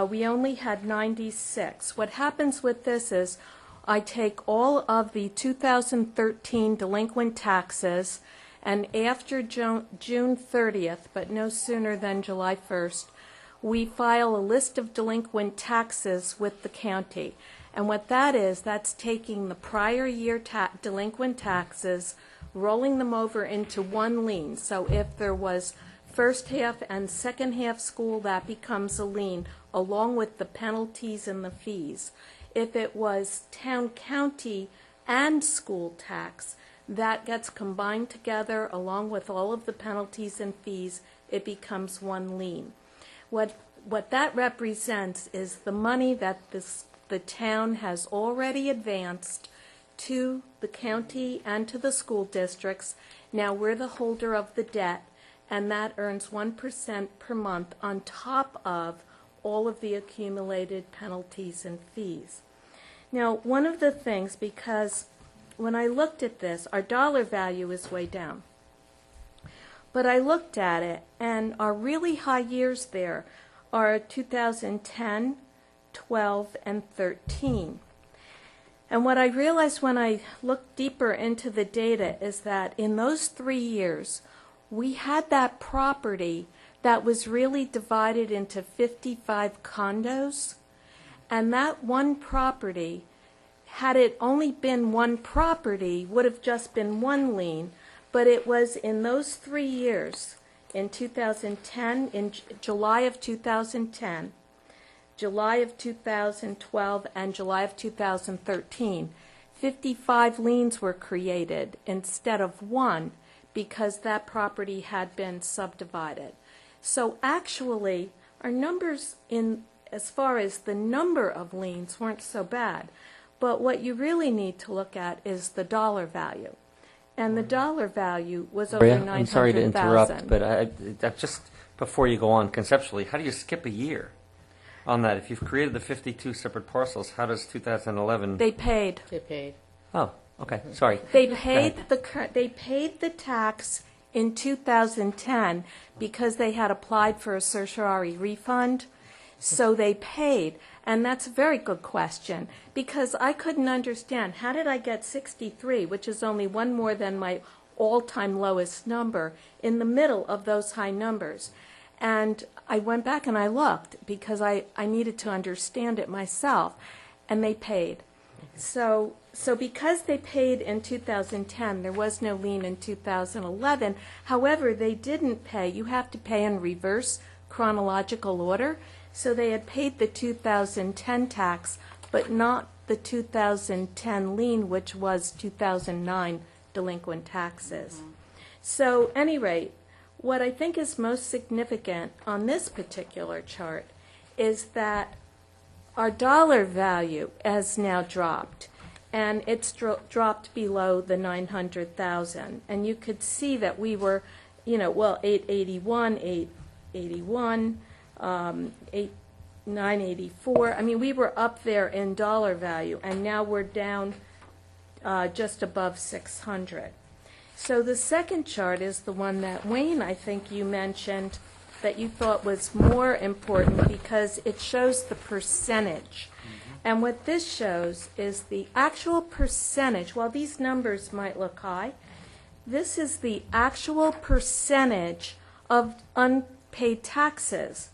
We only had 96. What happens with this is I take all of the 2013 delinquent taxes And after June 30th, but no sooner than July 1st, we file a list of delinquent taxes with the county. And what that is, that's taking the prior year delinquent taxes, rolling them over into one lien. So if there was first half and second half school, that becomes a lien, along with the penalties and the fees. If it was town, county, and school tax, that gets combined together along with all of the penalties and fees. It becomes one lien. What that represents is the money that the town has already advanced to the county and to the school districts. Now we're the holder of the debt, and that earns 1% per month on top of all of the accumulated penalties and fees. Now, one of the things, because when I looked at this, our dollar value is way down. But I looked at it, and our really high years there are 2010, 12, and 13. And what I realized when I looked deeper into the data is that in those 3 years, we had that property that was really divided into 55 condos. And that one property, had it only been one property, would have just been one lien. But it was in those 3 years, in 2010, in July of 2010, July of 2012, and July of 2013, 55 liens were created instead of one, because that property had been subdivided. So actually, our numbers as far as the number of liens weren't so bad. But what you really need to look at is the dollar value. And the dollar value was over $900,000. I'm sorry to interrupt, but I just before you go on, conceptually, how do you skip a year on that? If you've created the 52 separate parcels, how does 2011? They paid. They paid. Oh, okay. Sorry. They paid the tax in 2010 because they had applied for a certiorari refund, so they paid. And that's a very good question, because I couldn't understand, how did I get 63, which is only one more than my all-time lowest number, in the middle of those high numbers? And I went back and I looked, because I needed to understand it myself, and they paid. So because they paid in 2010, there was no lien in 2011. However, they didn't pay. You have to pay in reverse chronological order. So they had paid the 2010 tax, but not the 2010 lien, which was 2009 delinquent taxes. So, at any rate, what I think is most significant on this particular chart is that our dollar value has now dropped, and it's dropped below the 900,000. And you could see that we were, 881, 881. 984. I mean, we were up there in dollar value, and now we're down just above 600. So the second chart is the one that Wayne, I think you mentioned, that you thought was more important because it shows the percentage. And what this shows is the actual percentage. While these numbers might look high, this is the actual percentage of unpaid taxes.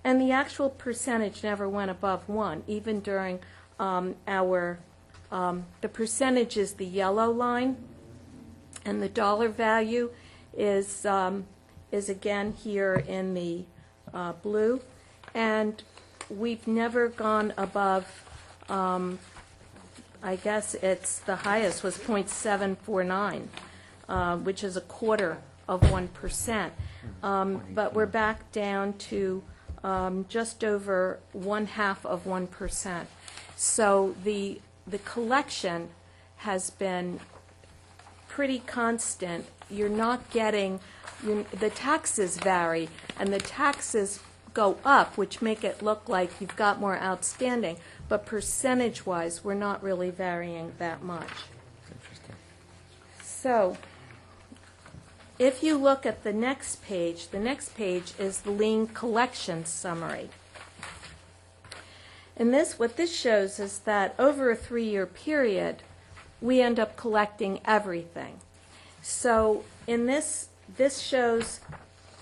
And the actual percentage never went above 1, even during the percentage is the yellow line, and the dollar value is again here in the blue. And we've never gone above, I guess it's the highest was 0.749, which is a quarter of 1%. But we're back down to just over 1/2 of 1%. So the collection has been pretty constant. You're not getting, the taxes vary, and the taxes go up, which make it look like you've got more outstanding, but percentage-wise, we're not really varying that much. So if you look at the next page is the lien collection summary. And what this shows is that over a 3-year period, we end up collecting everything. So in this shows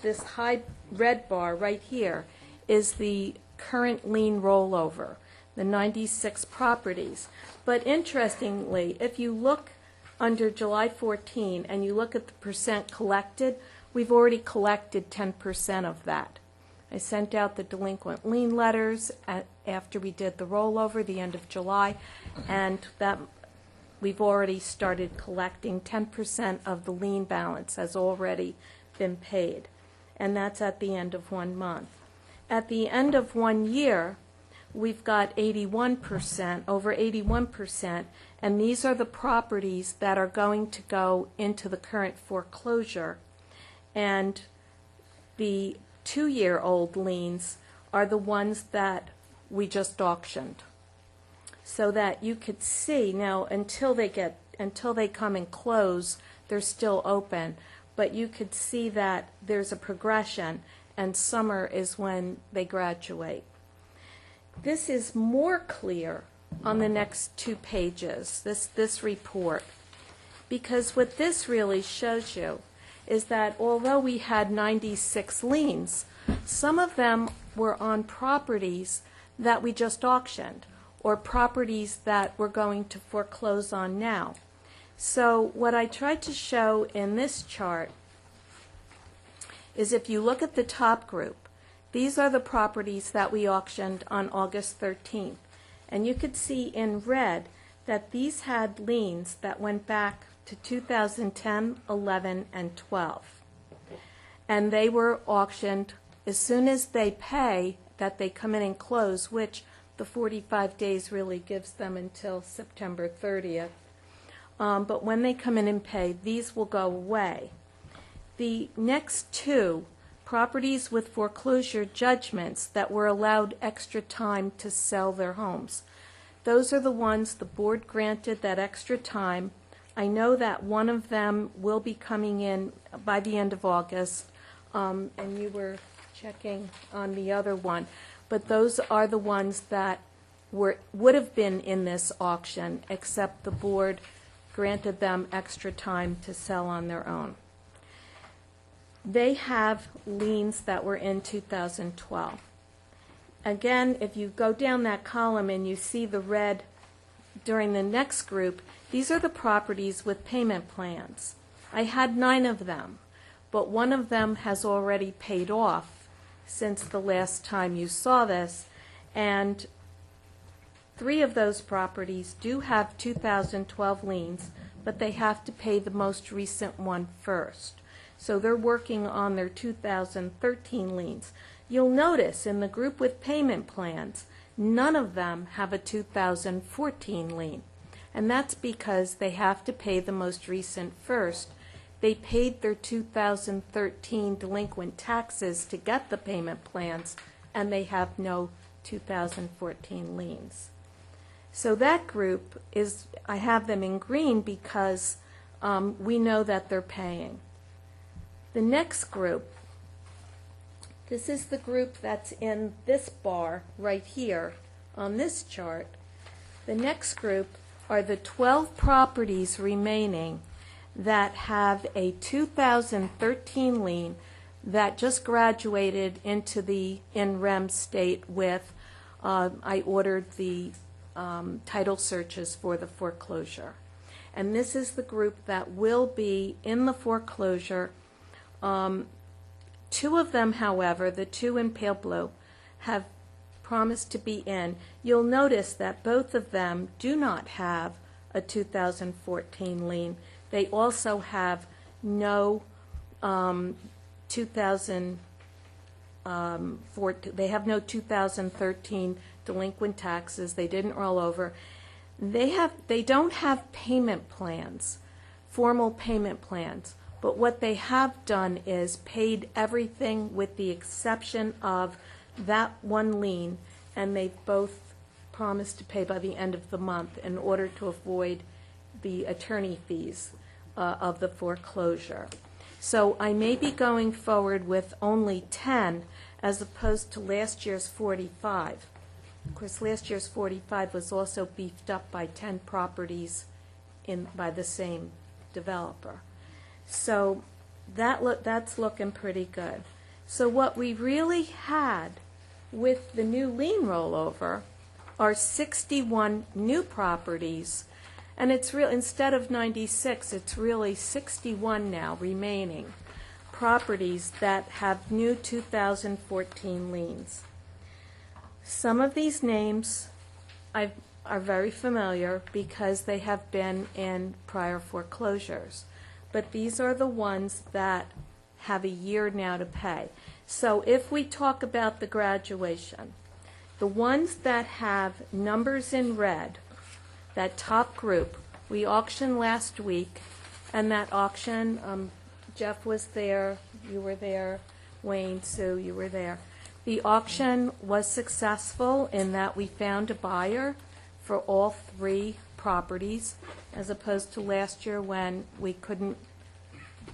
this high red bar right here is the current lien rollover, the 96 properties. But interestingly, if you look under July 14 and you look at the percent collected, we've already collected 10% of that. I sent out the delinquent lien letters after we did the rollover, the end of July, and that we've already started collecting 10% of the lien balance has already been paid, and that's at the end of 1 month. At the end of 1 year, we've got 81%, over 81%, and these are the properties that are going to go into the current foreclosure. And the 2-year-old liens are the ones that we just auctioned. So that you could see now, until they come and close, they're still open, but you could see that there's a progression, and summer is when they graduate. This is more clear on the next 2 pages, this report, because what this really shows you is that although we had 96 liens, some of them were on properties that we just auctioned, or properties that we're going to foreclose on now. So what I tried to show in this chart is if you look at the top group, these are the properties that we auctioned on August 13th. And you could see in red that these had liens that went back to 2010, 11, and 12. And they were auctioned as soon as they pay, that they come in and close, which the 45 days really gives them until September 30th. But when they come in and pay, these will go away. The next 2, properties with foreclosure judgments that were allowed extra time to sell their homes. Those are the ones the board granted that extra time. I know that one of them will be coming in by the end of August, and you were checking on the other one. But those are the ones that would have been in this auction, except the board granted them extra time to sell on their own. They have liens that were in 2012. Again, if you go down that column and you see the red during the next group, these are the properties with payment plans. I had 9 of them, but one of them has already paid off since the last time you saw this, and 3 of those properties do have 2012 liens, but they have to pay the most recent one first. So they're working on their 2013 liens. You'll notice in the group with payment plans, none of them have a 2014 lien. And that's because they have to pay the most recent first. They paid their 2013 delinquent taxes to get the payment plans, and they have no 2014 liens. So that group is, I have them in green because we know that they're paying. The next group, this is the group that's in this bar right here on this chart. The next group are the 12 properties remaining that have a 2013 lien that just graduated into the in rem state with, I ordered the title searches for the foreclosure. And this is the group that will be in the foreclosure. 2 of them, however, the 2 in pale blue, have promised to be in. You'll notice that both of them do not have a 2014 lien. They also have no 2013 delinquent taxes. They didn't roll over. They don't have payment plans, formal payment plans. But what they have done is paid everything with the exception of that one lien, and they've both promised to pay by the end of the month in order to avoid the attorney fees of the foreclosure. So I may be going forward with only 10 as opposed to last year's 45. Of course, last year's 45 was also beefed up by 10 properties by the same developer. So that's looking pretty good. So what we really had with the new lien rollover are 61 new properties, and it's real, instead of 96, it's really 61 now remaining properties that have new 2014 liens. Some of these names are very familiar because they have been in prior foreclosures, but these are the ones that have a year now to pay. So if we talk about the graduation, the ones that have numbers in red, that top group, we auctioned last week, and that auction, Jeff was there, you were there, Wayne, Sue, you were there. The auction was successful in that we found a buyer for all 3 properties, as opposed to last year when we couldn't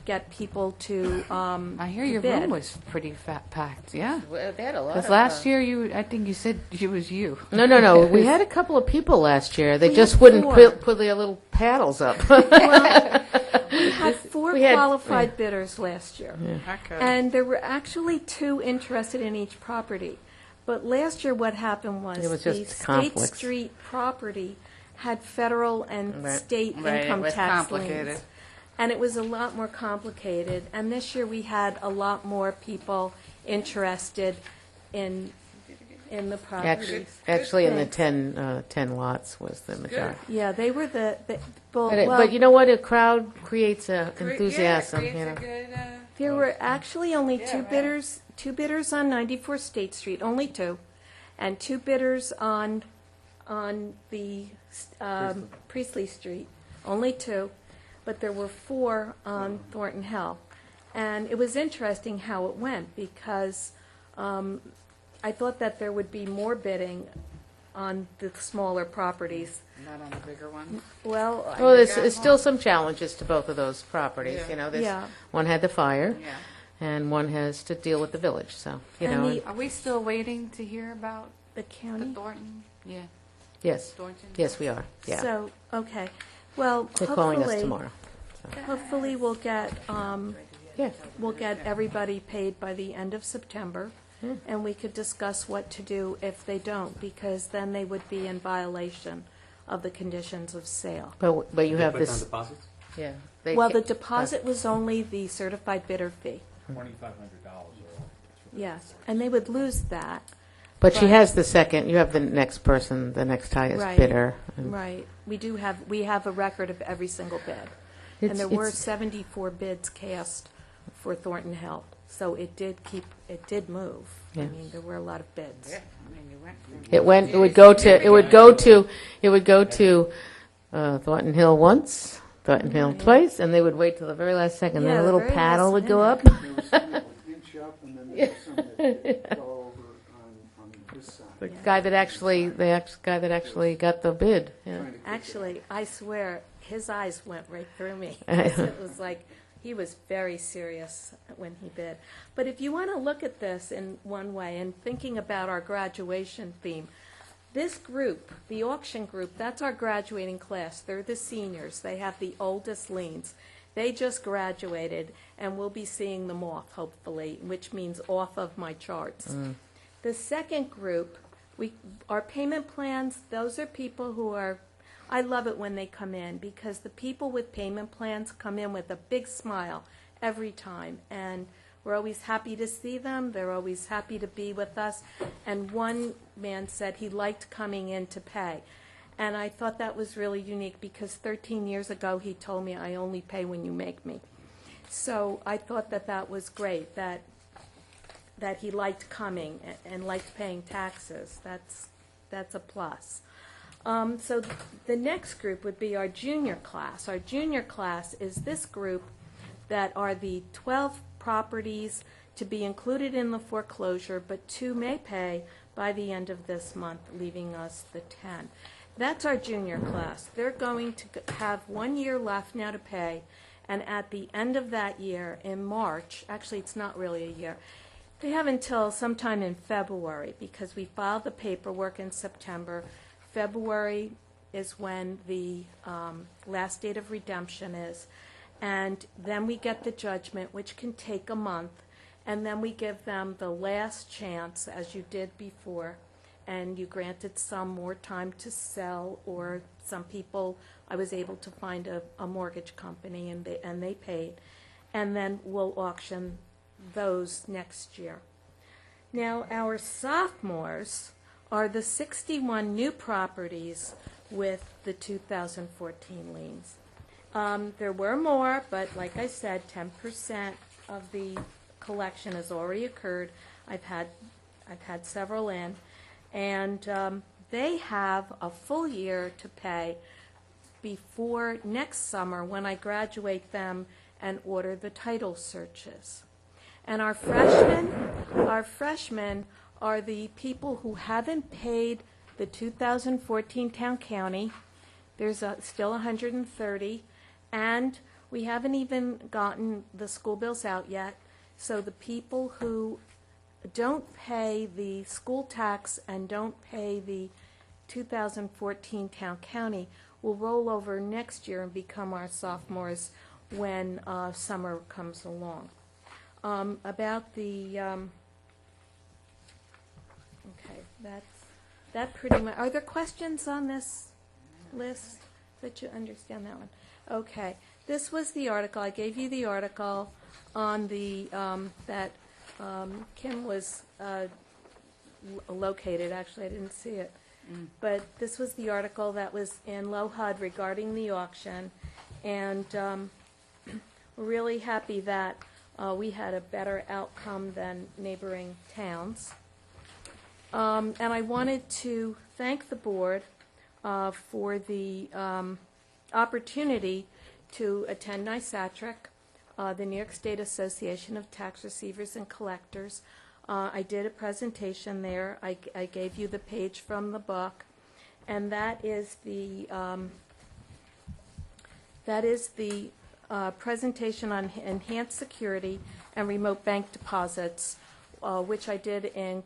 get people to I hear your bid. room was pretty packed, yeah. Well, they had a lot Because of, last year, I think you said it was you. No. We had a couple of people last year. They We just had wouldn't 4. put their little paddles up. We had 4 we had- qualified bidders last year. Okay. And there were actually 2 interested in each property. But last year, what happened was It was the just State conflicts. Street property had federal and Right. state Right, it income was tax complicated. liens. And it was a lot more complicated. And this year, we had a lot more people interested in the properties. Actually, in the Thanks. 10 lots was the majority. Yeah, they were well, But you know what? A crowd creates enthusiasm. You know. there were actually only 2 bidders. 2 bidders on 94 State Street, only 2, and 2 bidders on the Priestley Street, only 2, but there were 4 on Thornton Hill. And it was interesting how it went, because I thought that there would be more bidding on the smaller properties. Not on the bigger one. Well, Well, there's still some challenges to both of those properties. Yeah. You know, there's Yeah. one had the fire, Yeah. and one has to deal with the village. So you And know, the- Are we still waiting to hear about the the county. Thornton? Yeah, yes, Thornton? yes, we are. Yeah, So, okay. Well, they're calling us tomorrow. hopefully we'll get, Yeah. we'll get everybody paid by the end of September, and we could discuss what to do if they don't, because then they would be in violation of the conditions of sale. But you have Put down this. deposits? Yeah. They Well, the ca- deposit was only the certified bidder fee, $2,500 yes, and they would lose that. But she Right. has the second. You have the next person, the next highest Right. bidder. And Right. We have a record of every single bid. And it's- there were it's- 74 bids cast for Thornton Hill, so it did move. I Yes. mean, there were a lot of bids. I mean, you went from. It would go to Thornton Hill once, Thornton Hill twice, and they would wait till the very last second. Yeah, then a the little very paddle last would go minute. up. There was some that would inch up, and then there was some that fell over on this side. The guy that actually got the bid. Yeah. Trying to get Actually, I swear, his eyes went right through me. It was like, he was very serious when he bid. But if you want to look at this in one way, and thinking about our graduation theme, this group, the auction group, that's our graduating class. They're the seniors. They have the oldest liens. They just graduated, and we'll be seeing them off, hopefully, which means off of my charts. The second group, our payment plans, those are people who are, I love it when they come in, because the people with payment plans come in with a big smile every time, and we're always happy to see them. They're always happy to be with us. And one man said he liked coming in to pay. And I thought that was really unique, because 13 years ago he told me, I only pay when you make me. So I thought that was great, that he liked coming and liked paying taxes. That's a plus. So the next group would be our junior class. Our junior class is this group that are the 12 properties to be included in the foreclosure, but 2 may pay by the end of this month, leaving us the 10. That's our junior class. They're going to have 1 year left now to pay, and at the end of that year, in March, actually it's not really a year, they have until sometime in February, because we filed the paperwork in September. February is when the last date of redemption is, and then we get the judgment, which can take a month, and then we give them the last chance, as you did before, and you granted some more time to sell, or some people, I was able to find a mortgage company, and they paid, and then we'll auction those next year. Now, our sophomores are the 61 new properties with the 2014 liens. There were more, but like I said, 10% of the collection has already occurred. I've had several in, and they have a full year to pay before next summer when I graduate them and order the title searches. And our freshmen are the people who haven't paid the 2014 town county. There's still 130, and we haven't even gotten the school bills out yet. So the people who don't pay the school tax and don't pay the 2014 town county will roll over next year and become our sophomores when summer comes along. About the okay, that pretty much. Are there questions on this list that you understand that one? Okay, this was the article. I gave you the article on the that Kim was located. Actually, I didn't see it. But this was the article that was in LoHUD regarding the auction, and we're really happy that we had a better outcome than neighboring towns. And I wanted to thank the board for the opportunity to attend NYSATRC, the New York State Association of Tax Receivers and Collectors. I did a presentation there. I gave you the page from the book, and that is the presentation on enhanced security and remote bank deposits, which I did in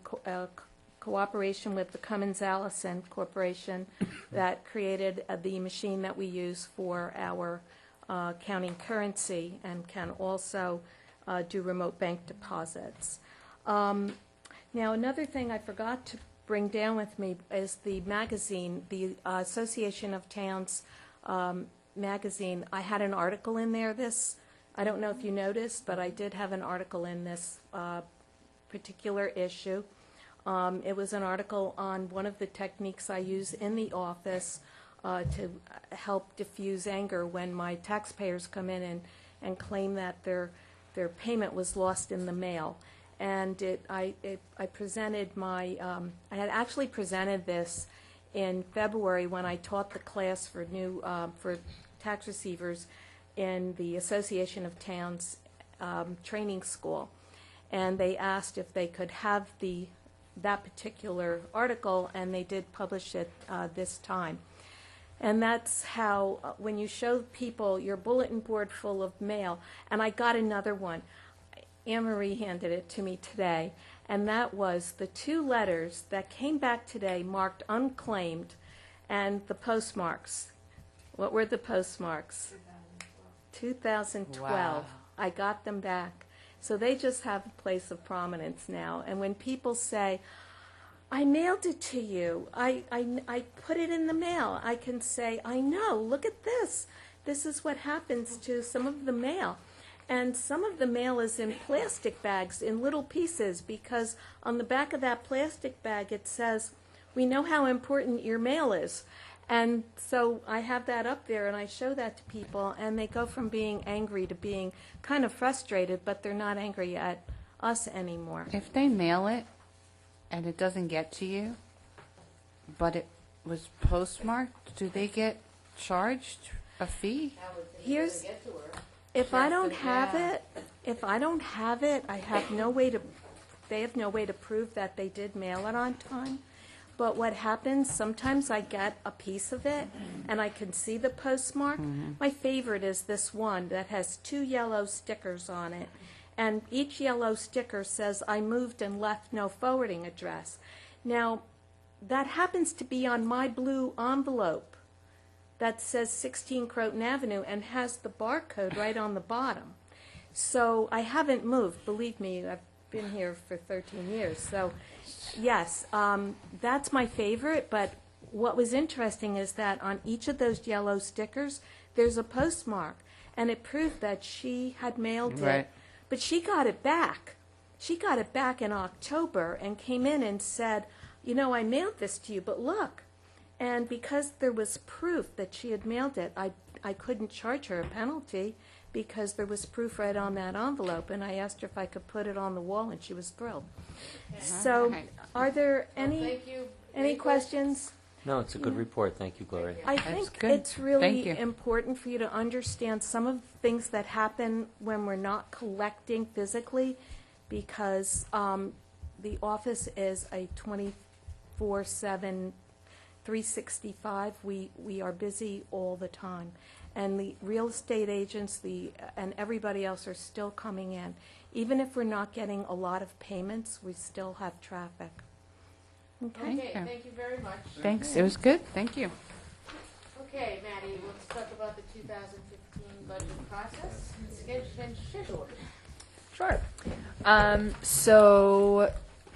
cooperation with the Cummins Allison Corporation that created the machine that we use for our counting currency and can also do remote bank deposits. Now, another thing I forgot to bring down with me is the magazine, the Association of Towns magazine. I had an article in there I don't know if you noticed, but I did have an article in this particular issue. It was an article on one of the techniques I use in the office to help diffuse anger when my taxpayers come in and claim that their payment was lost in the mail. And I presented I had actually presented this in February when I taught the class for for tax receivers in the Association of Towns training school, and they asked if they could have that particular article, and they did publish it this time. And that's how, when you show people your bulletin board full of mail, and I got another one. Anne-Marie handed it to me today, and that was the 2 letters that came back today marked unclaimed, and the postmarks. What were the postmarks? 2012. Wow. I got them back. So they just have a place of prominence now. And when people say, I mailed it to you, I put it in the mail, I can say, I know, look at this. This is what happens to some of the mail. And some of the mail is in plastic bags, in little pieces, because on the back of that plastic bag it says, we know how important your mail is. And so I have that up there, and I show that to people, and they go from being angry to being kind of frustrated, but they're not angry at us anymore. If they mail it and it doesn't get to you, but it was postmarked, do they get charged a fee? Here's, if I don't have it, I have no way to, they have no way to prove that they did mail it on time. But what happens, sometimes I get a piece of it, and I can see the postmark. My favorite is this one that has 2 yellow stickers on it, and each yellow sticker says, I moved and left no forwarding address. Now, that happens to be on my blue envelope that says 16 Croton Avenue and has the barcode right on the bottom. So I haven't moved, believe me, I've been here for 13 years. So yes, that's my favorite, but what was interesting is that on each of those yellow stickers, there's a postmark, and it proved that she had mailed it, Right. but she got it back. She got it back in October and came in and said, you know, I mailed this to you, but look. And because there was proof that she had mailed it, I couldn't charge her a penalty because there was proof right on that envelope, and I asked her if I could put it on the wall, and she was thrilled. So, Right. are there Thank any you. questions? No, it's a good report. Thank you, Gloria. I That's think good. it's really Thank you. important for you to understand some of the things that happen when we're not collecting physically, because the office is a 24/7, 365. We are busy all the time. And the real estate agents and everybody else are still coming in. Even if we're not getting a lot of payments, we still have traffic. Okay? Okay, thank you very much. Thanks, it was good, thank you. Okay, Maddie, let's talk about the 2015 budget process and schedule. Sure. So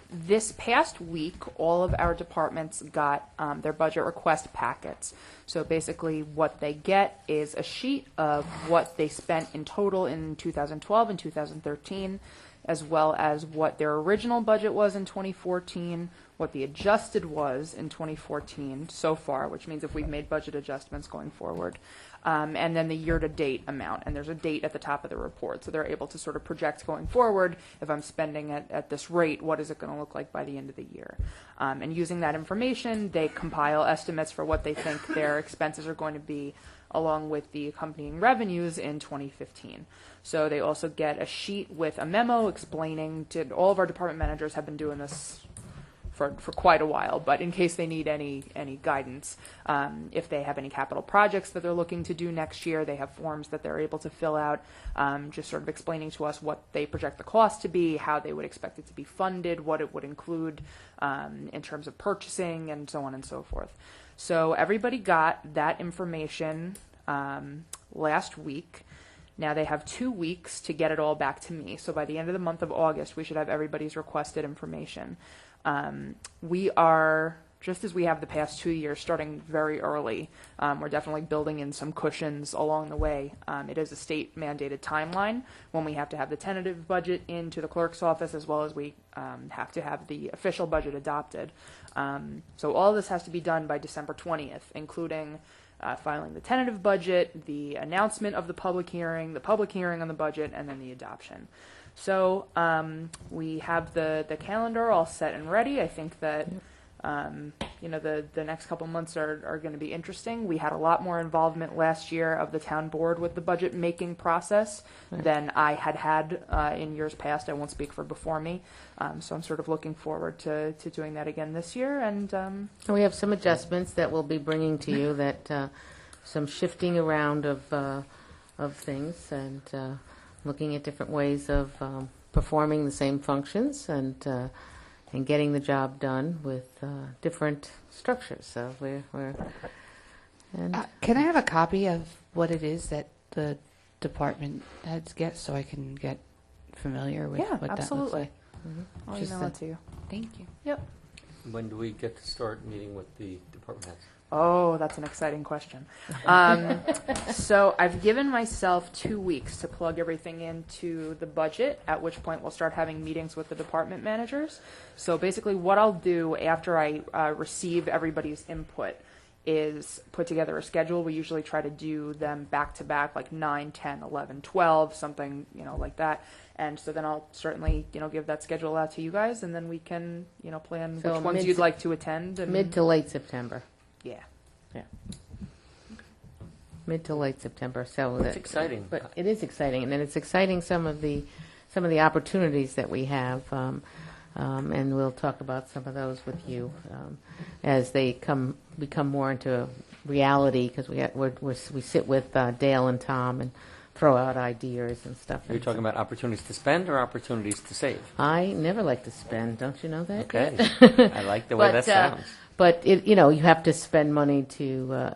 this past week, all of our departments got their budget request packets. So basically what they get is a sheet of what they spent in total in 2012 and 2013, as well as what their original budget was in 2014, what the adjusted was in 2014 so far, which means if we've made budget adjustments going forward, and then the year-to-date amount. And there's a date at the top of the report, so they're able to sort of project going forward, if I'm spending at this rate, what is it going to look like by the end of the year? And using that information, they compile estimates for what they think their expenses are going to be, along with the accompanying revenues in 2015. So they also get a sheet with a memo explaining to all of our department managers have been doing this for quite a while, but in case they need any guidance, if they have any capital projects that they're looking to do next year, they have forms that they're able to fill out, just sort of explaining to us what they project the cost to be, how they would expect it to be funded, what it would include in terms of purchasing, and so on and so forth. So everybody got that information last week. Now they have 2 weeks to get it all back to me. So by the end of the month of August, we should have everybody's requested information. We are, just as we have the past 2 years, starting very early. We're definitely building in some cushions along the way. It is a state-mandated timeline when we have to have the tentative budget into the clerk's office, as well as we have to have the official budget adopted. So all this has to be done by December 20th, including filing the tentative budget, the announcement of the public hearing on the budget, and then the adoption. So we have the calendar all set and ready. I think that the next couple months are going to be interesting. We had a lot more involvement last year of the town board with the budget making process than I had in years past. I won't speak for before me. So I'm sort of looking forward to doing that again this year. And we have some adjustments that we'll be bringing to you, that some shifting around of things, and looking at different ways of performing the same functions and getting the job done with different structures. So we're Can I have a copy of what it is that the department heads get, so I can get familiar with what that looks absolutely. like? I'll Just email it to you. Thank you. Yep. When do we get to start meeting with the department heads? Oh, that's an exciting question. So I've given myself 2 weeks to plug everything into the budget, at which point we'll start having meetings with the department managers. So basically what I'll do after I receive everybody's input is put together a schedule. We usually try to do them back to back, like 9, 10, 11, 12, something, like that. And so then I'll certainly, give that schedule out to you guys, and then we can, plan So which ones you'd like to attend. And mid to late September. Yeah. Mid to late September. So That's exciting. But it is exciting, and then it's exciting some of the opportunities that we have, and we'll talk about some of those with you as they become more into reality, because we sit with Dale and Tom and throw out ideas and stuff. You're talking about opportunities to spend or opportunities to save? I never like to spend. Don't you know that? Okay. I like the way that sounds. But you have to spend money to,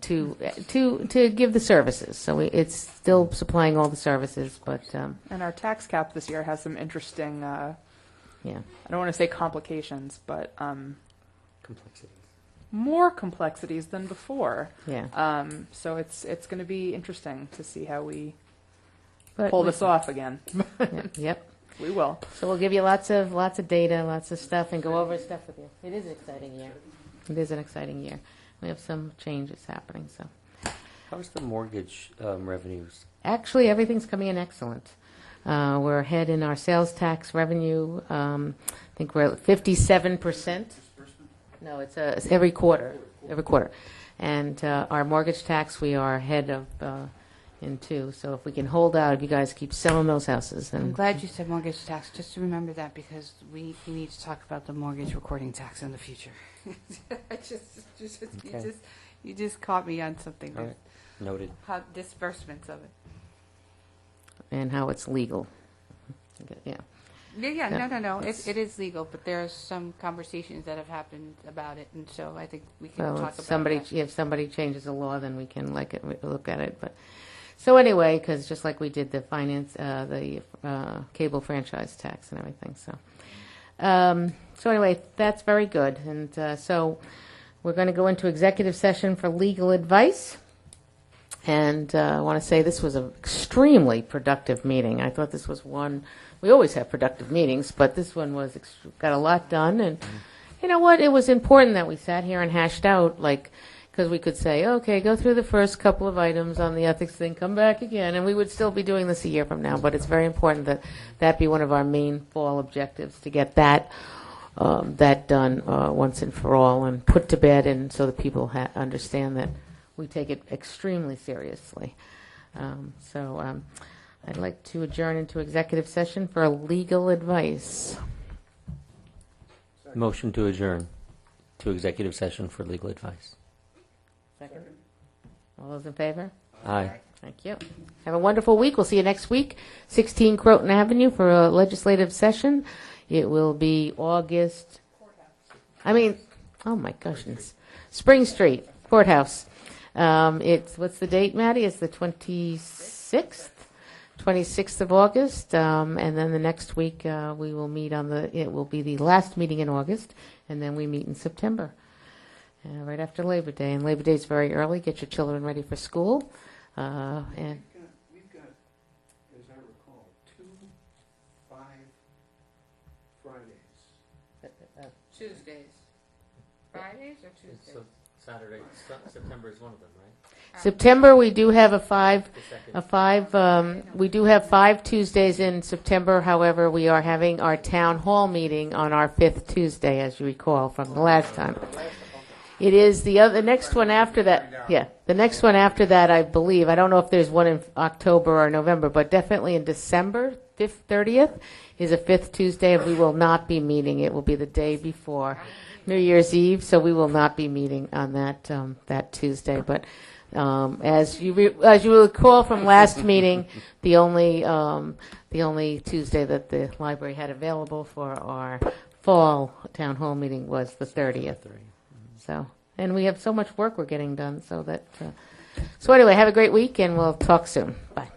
to give the services. So it's still supplying all the services, but And our tax cap this year has some interesting, yeah. I don't want to say complications, but Complexities. more complexities than before. Yeah. So it's going to be interesting to see how we But pull we- this off again. Yeah, yep. We will. So we'll give you lots of data, lots of stuff, and go over stuff with you. It is an exciting year. It is an exciting year. We have some changes happening. So How's the mortgage revenues? actually, everything's coming in excellent. We're ahead in our sales tax revenue. I think we're at 57%. No, it's every quarter. Every quarter. And our mortgage tax, we are ahead of in two. So if we can hold out, if you guys keep selling those houses, I'm then glad you said mortgage tax, just to remember that, because we need to talk about the mortgage recording tax in the future. Okay. You just caught me on something, All right. Noted. how disbursements of it. and how it's legal. Yeah. Yeah, no, it is legal, but there are some conversations that have happened about it, and so I think we can Well, talk if about that. if somebody changes the law, then we can look at it. But so anyway, because just like we did the cable franchise tax and everything. So anyway, that's very good. And so we're going to go into executive session for legal advice. And I want to say this was an extremely productive meeting. I thought this was one. We always have productive meetings, but this one got a lot done. And you know what? It was important that we sat here and hashed out, because we could say, okay, go through the first couple of items on the ethics thing, come back again, and we would still be doing this a year from now. But it's very important that that be one of our main fall objectives, to get that done once and for all and put to bed, and so that people understand that we take it extremely seriously. I'd like to adjourn into executive session for legal advice. Motion to adjourn to executive session for legal advice. Second. All those in favor? Aye. Thank you. Have a wonderful week. We'll see you next week, 16 Croton Avenue, for a legislative session. It will be August. Oh my gosh, Spring Street Courthouse. What's the date, Maddie? It's the 26th. 26th of August, and then the next week we will meet it will be the last meeting in August, and then we meet in September, right after Labor Day. And Labor Day is very early. Get your children ready for school. And We've got, as I recall, 2 5 Fridays. Tuesdays. Fridays or Tuesdays? So Saturday, September is one of them, right? September we do have we do have 5 Tuesdays in September. However, we are having our town hall meeting on our 5th Tuesday, as you recall from the last time. It is the next one after that. Yeah, the next one after that, I believe. I don't know if there's one in October or November, but definitely in December, 30th is a 5th Tuesday, and we will not be meeting. It will be the day before New Year's Eve, so we will not be meeting on that Tuesday. But as you recall from last meeting, the only Tuesday that the library had available for our fall town hall meeting was the 30th. So, and we have so much work we're getting done, so anyway, have a great week, and we'll talk soon. Bye.